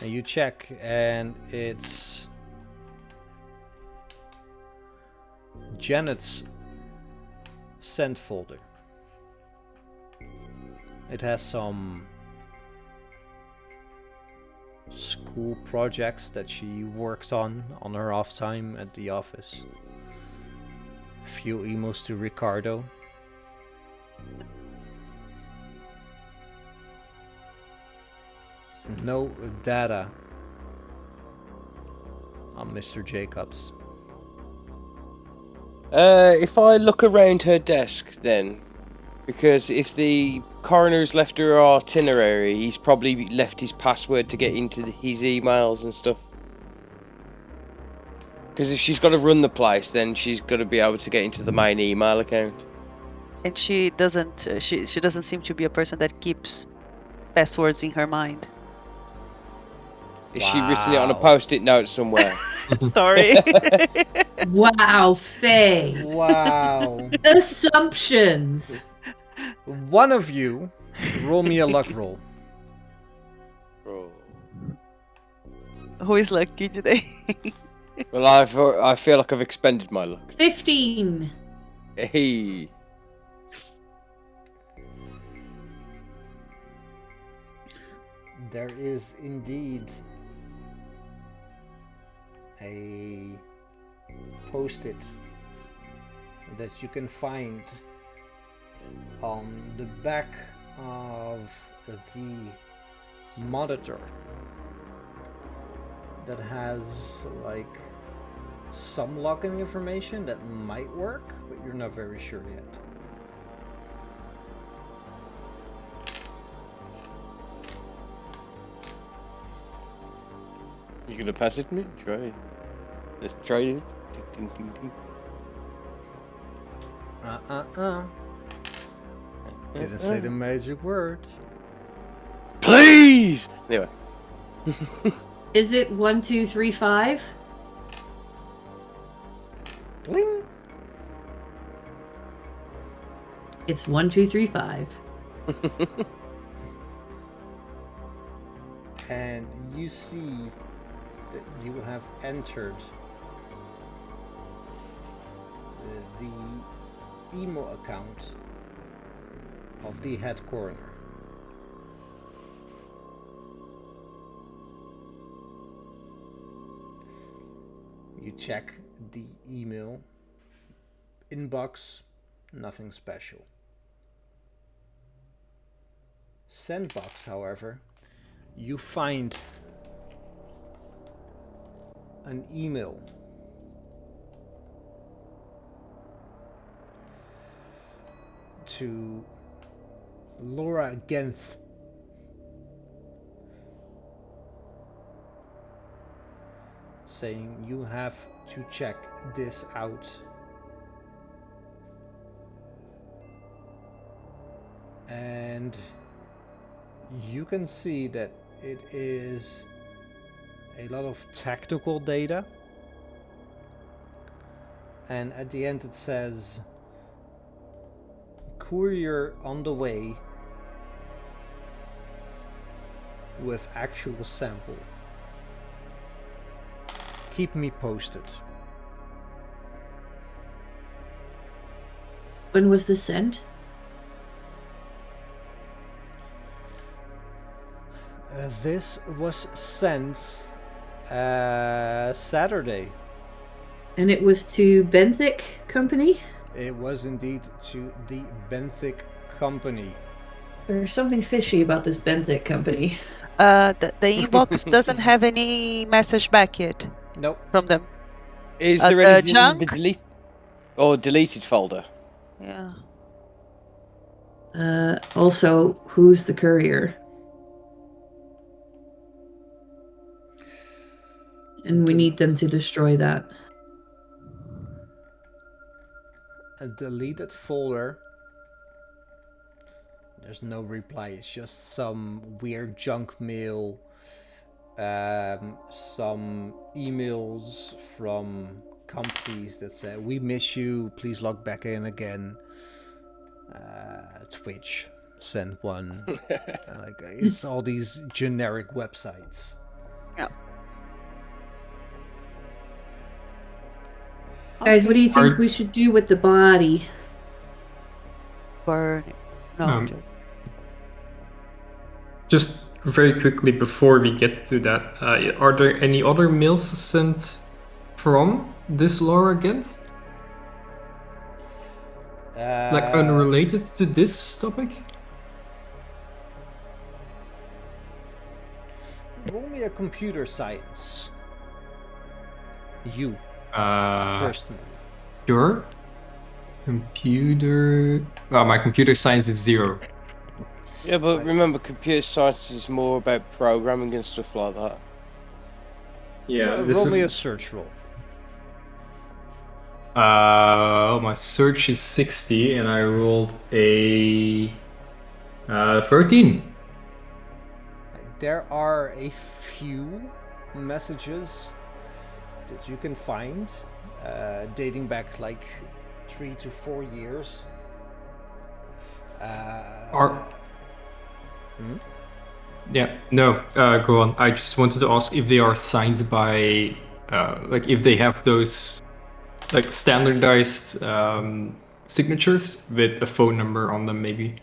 And you check, and it's Janet's sent folder. It has some school projects that she works on her off time at the office. A few emails to Ricardo. No data on Mr. Jacobs. If I look around her desk, then, because if the coroner's left her itinerary, he's probably left his password to get into his emails and stuff. Because if she's got to run the place, then she's got to be able to get into the main email account. And she doesn't. She doesn't seem to be a person that keeps passwords in her mind. Is she written it on a post-it note somewhere? Sorry. Wow, Faye. Wow. Assumptions. One of you, roll me a luck roll. Who is lucky today? Well, I feel like I've expended my luck. 15. Hey. There is indeed a post-it that you can find on the back of the monitor that has like some login information that might work, but you're not very sure yet. You gonna pass it to me? Try it. Let's try it. Ding, ding, ding. Didn't say the magic word. Please! Anyway. Is it 1, 2, 3, 5? Bling! It's 1, 2, 3, 5. And you see that you have entered the email account of the head coroner. You check the email inbox, nothing special. Sendbox, however, you find an email to Laura Genth, saying you have to check this out. And you can see that it is a lot of tactical data, and at the end it says courier on the way with actual sample. Keep me posted. When was this sent? This was sent Saturday. And it was to Benthic Company? It was indeed to the Benthic Company. There's something fishy about this Benthic Company. The inbox doesn't have any message back yet Nope. from them. Is there The anything in junk? the delete or deleted folder? Yeah. Also, who's the courier? And we need them to destroy that. A deleted folder. There's no reply. It's just some weird junk mail. Some emails from companies that say, "We miss you. Please log back in again." Twitch sent one. Like it's all these generic websites. Yeah. Guys, what do you think we should do with the body? Burn it. No. Just very quickly before we get to that, are there any other mails sent from this Laura Gent? Like unrelated to this topic? Roll me a computer science. You. Personally. Sure. Computer. Well, my computer science is 0. Yeah, but remember, computer science is more about programming and stuff like that. Yeah. Roll me a search roll. My search is 60, and I rolled a 13. There are a few messages that you can find, dating back like 3 to 4 years. Yeah, no, go on. I just wanted to ask if they are signed by, like, if they have those, like, standardized signatures with a phone number on them, maybe.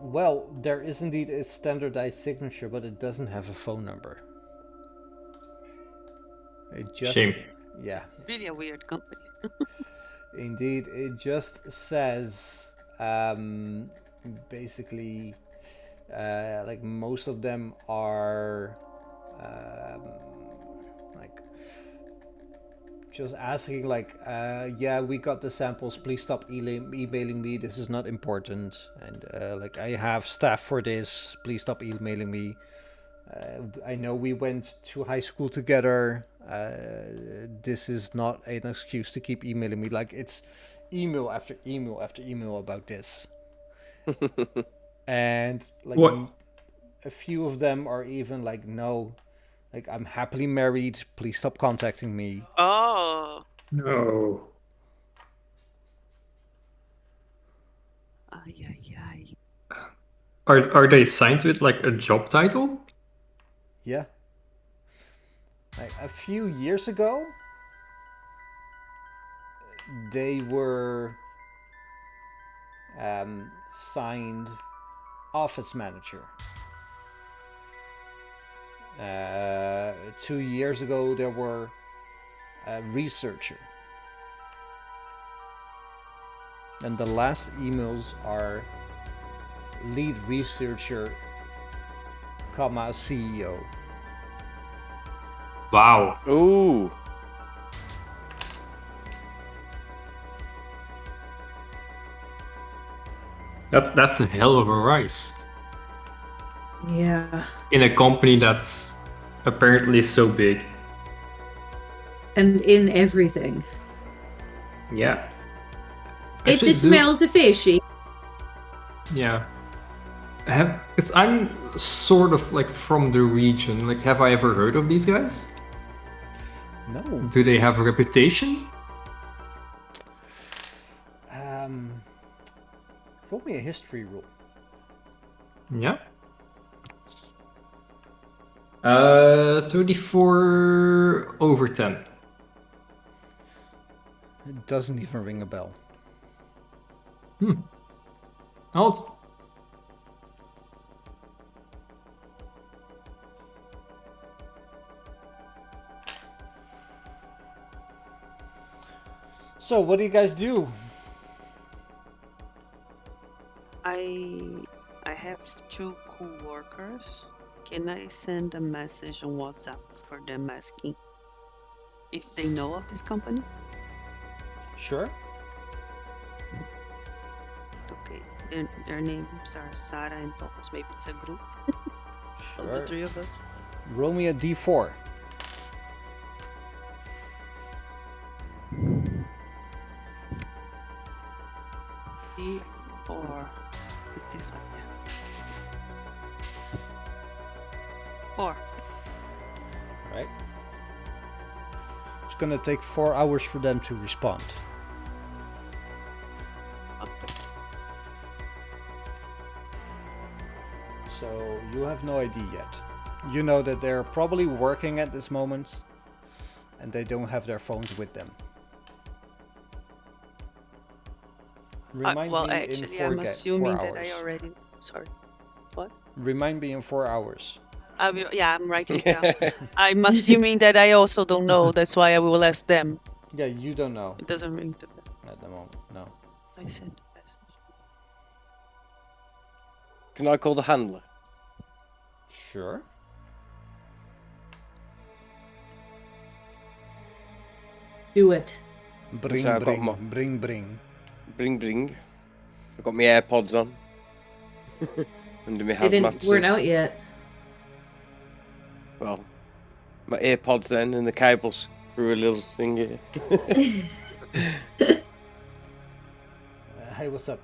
Well, there is indeed a standardized signature, but it doesn't have a phone number. It just, Shame. Yeah. Really a weird company. Indeed, it just says basically like most of them are like just asking like yeah, we got the samples, please stop emailing me, this is not important, and like I have staff for this, please stop emailing me. I know we went to high school together. This is not an excuse to keep emailing me. Like it's email after email after email about this. And like a few of them are even like, no, like I'm happily married, please stop contacting me. Oh. No. Ay, ay, ay. Are they signed with like a job title? Yeah. Like a few years ago, they were signed office manager. 2 years ago, there were researcher. And the last emails are lead researcher, comma, CEO. Wow. Ooh. That's a hell of a rise. Yeah. In a company that's apparently so big. And in everything. Yeah. It smells fishy. Yeah. Because I'm sort of like from the region. Like, have I ever heard of these guys? No. Do they have a reputation? Roll me a history roll. Yeah. 34 over 10. It doesn't even ring a bell. Odd. So, what do you guys do? I I have 2 co-workers. Can I send a message on WhatsApp for them asking if they know of this company? Sure. Okay. Their names are Sarah and Thomas. Maybe it's a group of the Sure. 3 of us. Roll me a d4. D4. This one, yeah. 4. Right. It's gonna take 4 hours for them to respond. So you have no idea yet. You know that they're probably working at this moment, and they don't have their phones with them. Remind Well, me actually, in I'm 4 assuming hours. that I already. Sorry. What? Remind me in 4 hours. Yeah, I'm writing it down. I'm assuming that I also don't know. That's why I will ask them. Yeah, you don't know It doesn't ring the bell. at the moment. No. I sent a message. Can I call the handler? Sure. Do it. Bring, So I've got bring, more. bring, bring. Bring, bring. I've got my AirPods on. Under my They hazmat weren't suit. out yet. Well, my AirPods then and the cables through a little thing here. Hey, what's up?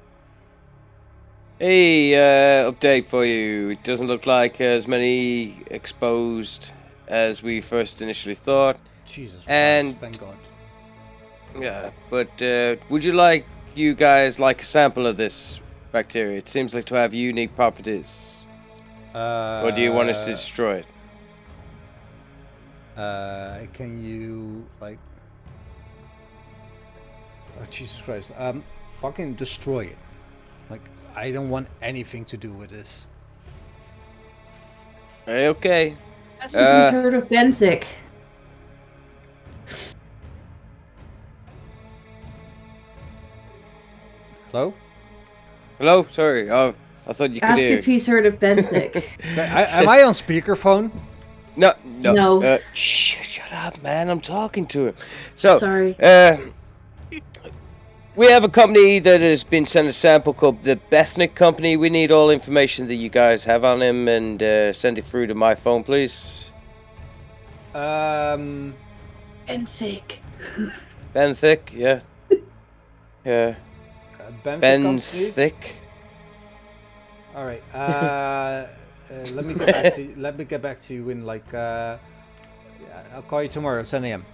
Hey, update for you. It doesn't look like as many exposed as we first initially thought. Jesus And- Christ, thank God. Yeah, but would you guys like a sample of this bacteria? It seems like to have unique properties. Or do you want us to destroy it? Can you, like... Oh, Jesus Christ. Fucking destroy it. Like, I don't want anything to do with this. Okay. That's because he's heard of benthic. Hello? Hello? Sorry. Oh, I thought you could Ask hear. if he's heard of benthic. Am I on speakerphone? No. No. Shut up, man. I'm talking to him. So, Sorry. we have a company that has been sent a sample called the Bethnic Company. We need all information that you guys have on him and send it through to my phone, please. Benthic. Benthic, yeah. Yeah. Benthic. All right. Let me get back to you. Let me get back to you in like. Yeah, I'll call you tomorrow at 10 a.m.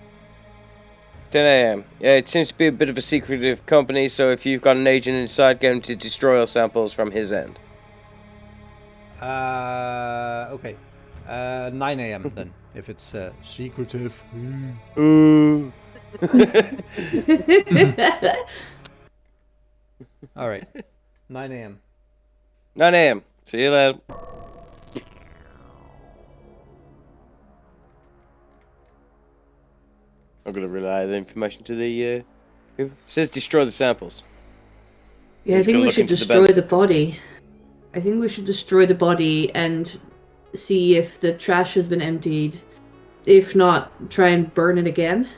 10 a.m. Yeah, it seems to be a bit of a secretive company, so if you've got an agent inside, get him to destroy all samples from his end. Okay. 9 a.m. then, if it's secretive. All right. 9 a.m. 9 a.m. See you later. I'm gonna relay the information to the who says destroy the samples. Yeah, I He's think gonna we look should into the destroy bed. the body. I think we should destroy the body and see if the trash has been emptied. If not, try and burn it again.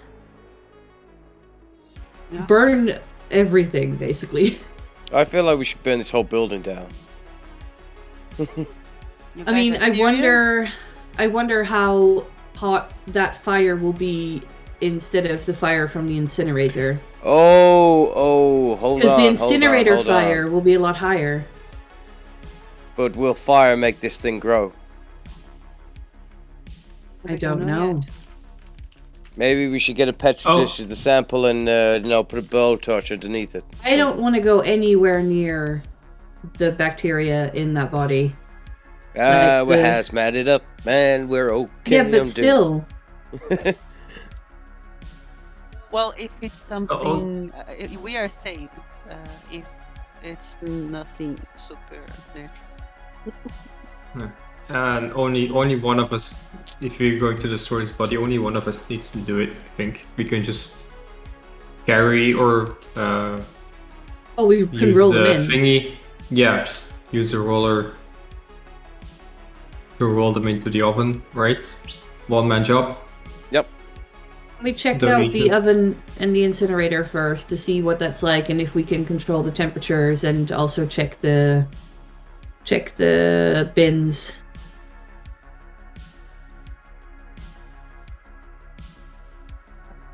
Yeah. Burn everything, basically. I feel like we should burn this whole building down. You I mean, guys are I wonder how hot that fire will be instead of the fire from the incinerator. Oh, hold on. Because the incinerator hold on. fire will be a lot higher. But will fire make this thing grow? I don't know. yet. Maybe we should get a petri dish of the sample and put a blowtorch underneath it. I don't want to go anywhere near the bacteria in that body. Ah, Like we're the- hazmated up, man. We're okay. Yeah, but still. Well, if it's something, we are safe. If it's nothing supernatural. And only one of us, if we're going to destroy this body, only one of us needs to do it. I think we can just carry or Oh, we can use roll the them in. thingy. Yeah, just use a roller to roll them into the oven, right? Just one-man job. Yep. We check Don't out need the to. oven and the incinerator first to see what that's like and if we can control the temperatures, and also check the bins.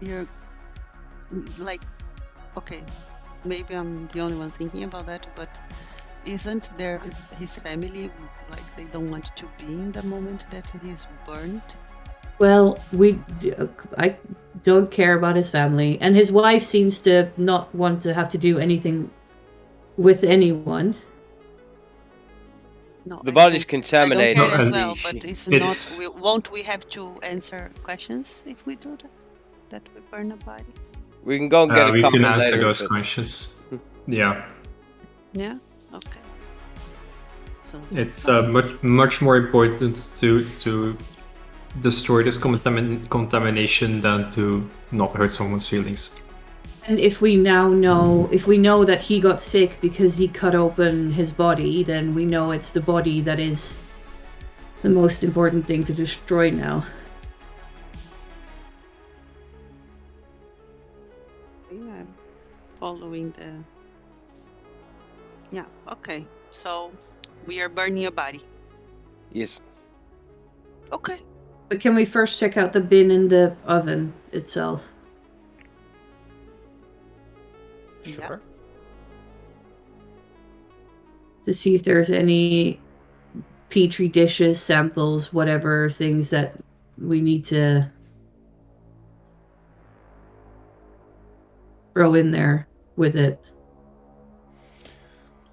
You're like, okay, maybe I'm the only one thinking about that, but isn't there his family, like, they don't want to be in the moment that he's burned? Well, I don't care about his family, and his wife seems to not want to have to do anything with anyone. No, The I body's don't contaminated. care No, as and well, but it's not. it's- Won't we have to answer questions if we do that? That we burn a body? We can go and get a we coffin can answer later. those if it- questions. Yeah, Yeah. Okay. So it's much more important to destroy this contamination than to not hurt someone's feelings. And if we know that he got sick because he cut open his body, then we know it's the body that is the most important thing to destroy now. I'm following the. Yeah. Okay. So we are burning a body. Yes. Okay. But can we first check out the bin in the oven itself? Yeah. To see if there's any petri dishes, samples, whatever things that we need to throw in there with it.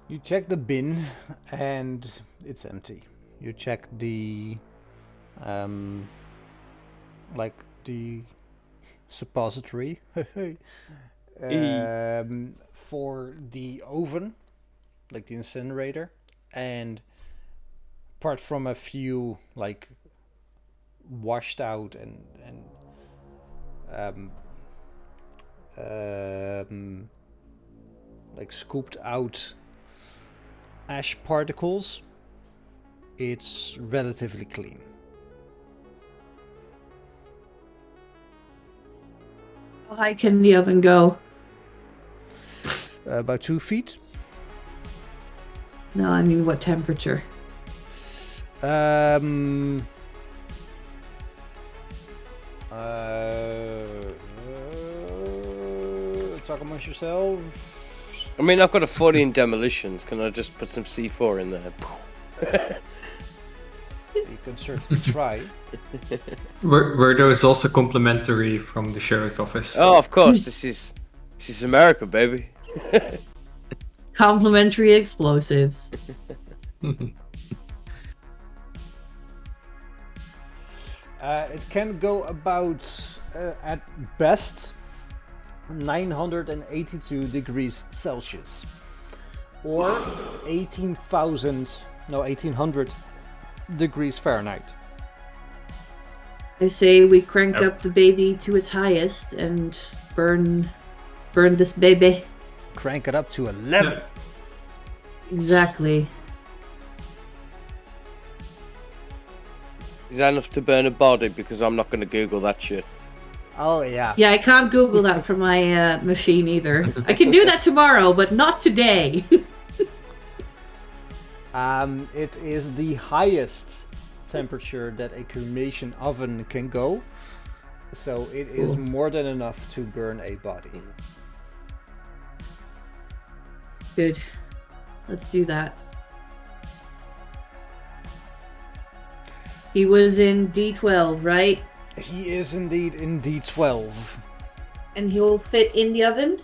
You check the bin and it's empty. You check the like the suppository for the oven, like the incinerator, and apart from a few like washed out and like scooped out ash particles, it's relatively clean. How high can the oven go? About 2 feet. No, I mean what temperature? Talk amongst yourselves. I mean, I've got a 40 in demolitions. Can I just put some C4 in there? You can certainly try. Were those also complimentary from the sheriff's office? Oh, of course. This is America, baby. Complimentary explosives. It can go about, at best, 982 degrees Celsius, or 1800 degrees Fahrenheit. I say we crank up the baby to its highest and burn this baby. Crank it up to 11. Yeah. Exactly. Is that enough to burn a body? Because I'm not going to Google that shit. Oh yeah. Yeah, I can't Google that from my machine either. I can do that tomorrow, but not today. It is the highest temperature that a cremation oven can go, so it is more than enough to burn a body. Good. Let's do that. He was in D12, right? He is indeed in D12. And he'll fit in the oven?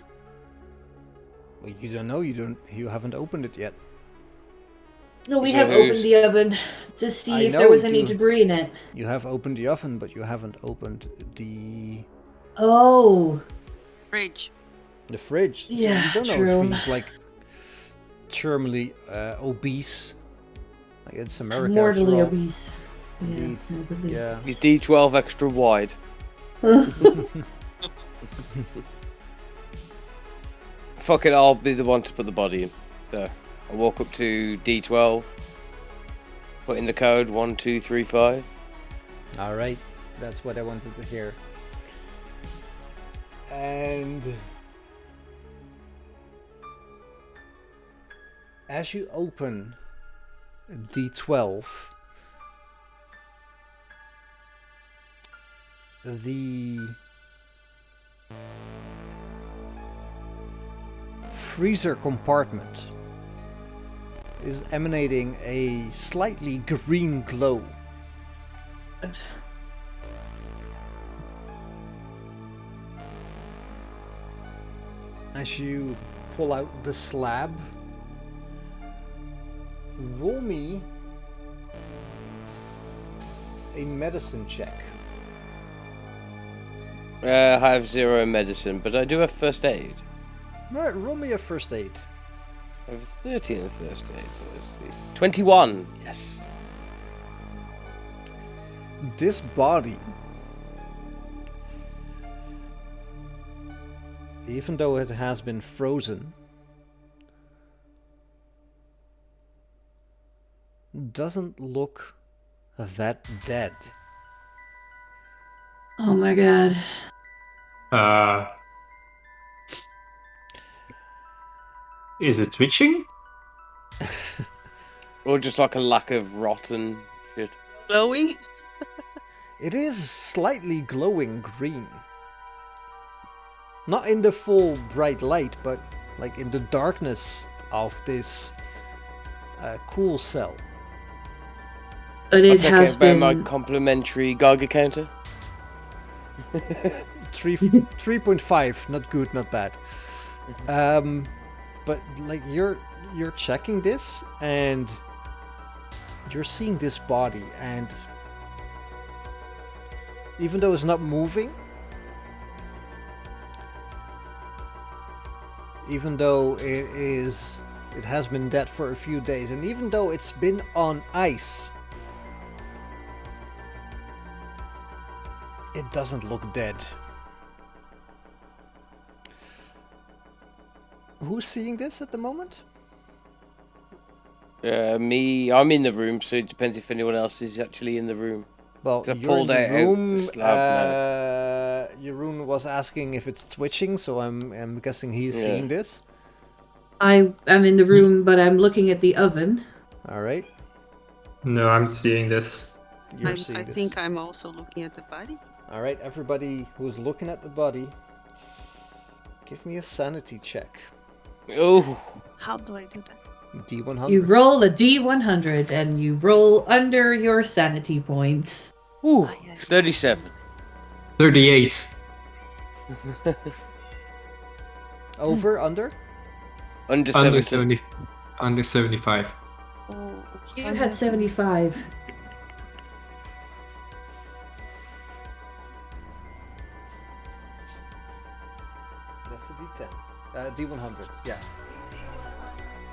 Well, you don't know. You haven't opened it yet. No, we Yeah, have there opened is. the oven to see I if there know was any you- debris in it. You have opened the oven, but you haven't opened the Oh. Fridge. fridge. So Yeah, you don't know true. if he's like terminally obese. Like it's America. Mortally after all. obese. Yeah, Indeed. morbidly Yeah. Is D12 extra wide? obese. Fuck it, I'll be the one to put the body in. There. I walk up to D12, put in the code 1235. All right, that's what I wanted to hear. And as you open D12, the freezer compartment is emanating a slightly green glow. As you pull out the slab, roll me a medicine check. I have 0 medicine, but I do have first aid. Alright, roll me a first aid. I have 13 in first aid, so let's see. 21, yes. This body, even though it has been frozen, doesn't look that dead. Oh my god. Is it twitching? Or just like a lack of rotten shit. Glowy? It is slightly glowing green. Not in the full bright light, but like in the darkness of this cool cell. But I'll it take has it by been. my complimentary Geiger counter. 3.5, not good, not bad. But like you're checking this and you're seeing this body, and even though it's not moving, even though it has been dead for a few days, and even though it's been on ice, it doesn't look dead. Who's seeing this at the moment? Me. I'm in the room, so it depends if anyone else is actually in the room. Well, 'Cause I you're pulled in it the out room. the slab Jeroen was asking if it's twitching, so I'm guessing he's seeing this. I am in the room, but I'm looking at the oven. All right. No, I'm seeing this. You're I seeing this. think I'm also looking at the body. All right, everybody who's looking at the body, give me a sanity check. Oh, How do I do that? D100. You roll a D100 and you roll under your sanity points. ooh, Ah, yes, 37. 38. Over, under? Under Under 70. 70. Under 75. Oh, You had 75. That's a D10. D100. Yeah.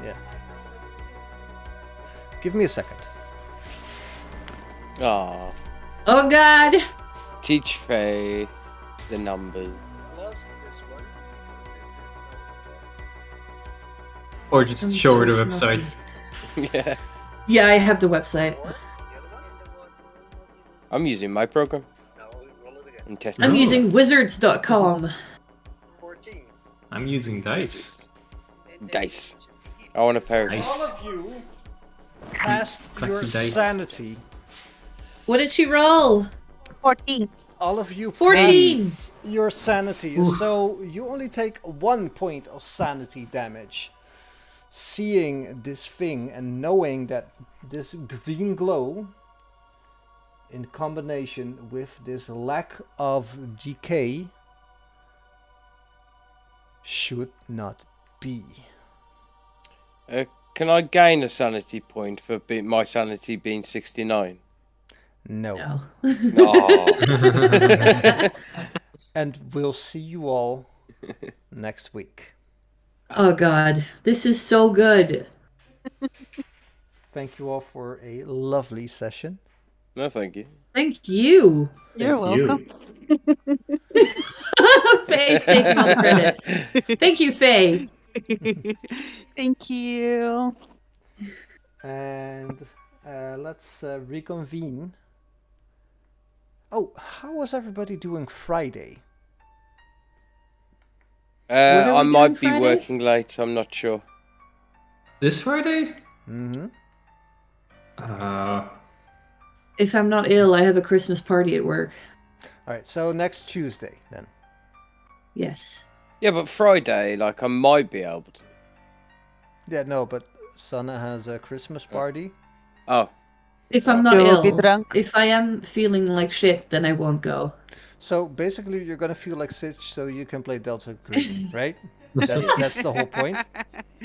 Yeah. Give me a second. Aw. Oh god! Teach Faye the numbers. Plus this one. This is Or just I'm show her so the snotty. website. Yeah. Yeah, I have the website. the other one. I'm using my program. Now roll it again. and testing. I'm Oh. using wizards.com. 14. I'm using dice. Dice. I want a pair of Nice. All of you passed Clacky your dice. sanity. What did she roll? 14. All of you 14. passed your sanity, Ooh. so you only take 1 point of sanity damage. Seeing this thing and knowing that this green glow, in combination with this lack of decay, should not be. Can I gain a sanity point for my sanity being 69? No. No. Oh. And we'll see you all next week. Oh god, this is so good. Thank you all for a lovely session. No, thank you. Thank you. You're welcome. Faye's taking all the credit. Thank you, Faye. Thank you. And let's reconvene. Oh, how was everybody doing Friday? are we I doing might be Friday? working late. I'm not sure. This Friday? Mm-hmm. If I'm not ill, I have a Christmas party at work. All right, so next Tuesday then. Yes. Yeah, but Friday, like I might be able to. Yeah, no, but Sana has a Christmas party. Oh, If I'm not You will be ill. drunk. If I am feeling like shit, then I won't go. So basically, you're gonna feel like Sitch, so you can play Delta Green, right? That's the whole point.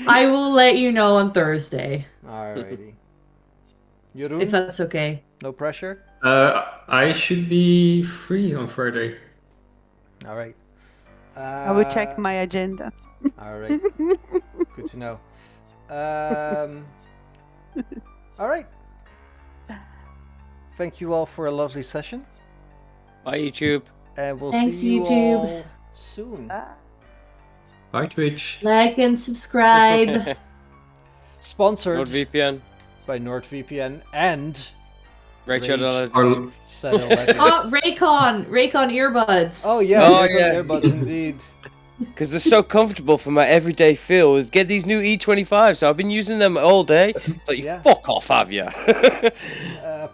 I will let you know on Thursday. Alrighty. If Jeroen, that's okay. no pressure. I should be free on Friday. All right. I will check my agenda. All right. Good to know. All right. Thank you all for a lovely session, bye YouTube. and we'll Thanks, see you YouTube. all soon. Bye, Twitch. Like and subscribe. Sponsored NordVPN. by NordVPN and Rachel. Or- Shadow Legends. Oh, Raycon earbuds. Oh yeah, Oh, Raycon yeah. earbuds indeed. Because they're so comfortable for my everyday feel. Get these new E25s. So I've been using them all day. So you Yeah. fuck off, have you?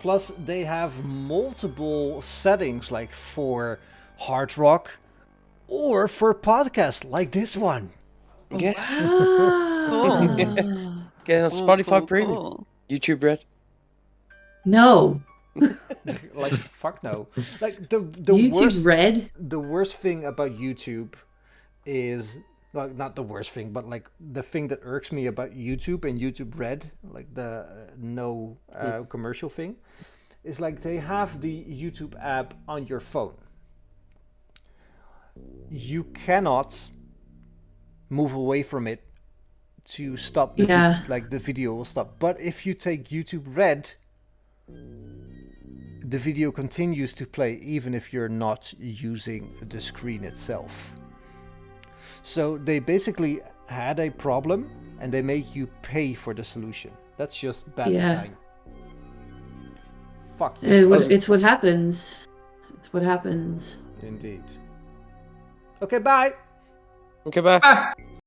Plus, they have multiple settings, like for hard rock or for podcasts, like this one. Yeah. Wow. Get on Spotify Premium. Cool. YouTube Red. No. Like fuck no. Like the YouTube worst. Red. The worst thing about YouTube is, well, not the worst thing, but like the thing that irks me about YouTube and YouTube Red, like the no commercial thing, is like they have the YouTube app on your phone. You cannot move away from it to stop the Yeah. like the video will stop. But if you take YouTube Red, the video continues to play even if you're not using the screen itself. So they basically had a problem and they make you pay for the solution. That's just bad Yeah. design. Fuck you. It's what happens. It's what happens. Indeed. Okay, bye. Okay, bye. Ah!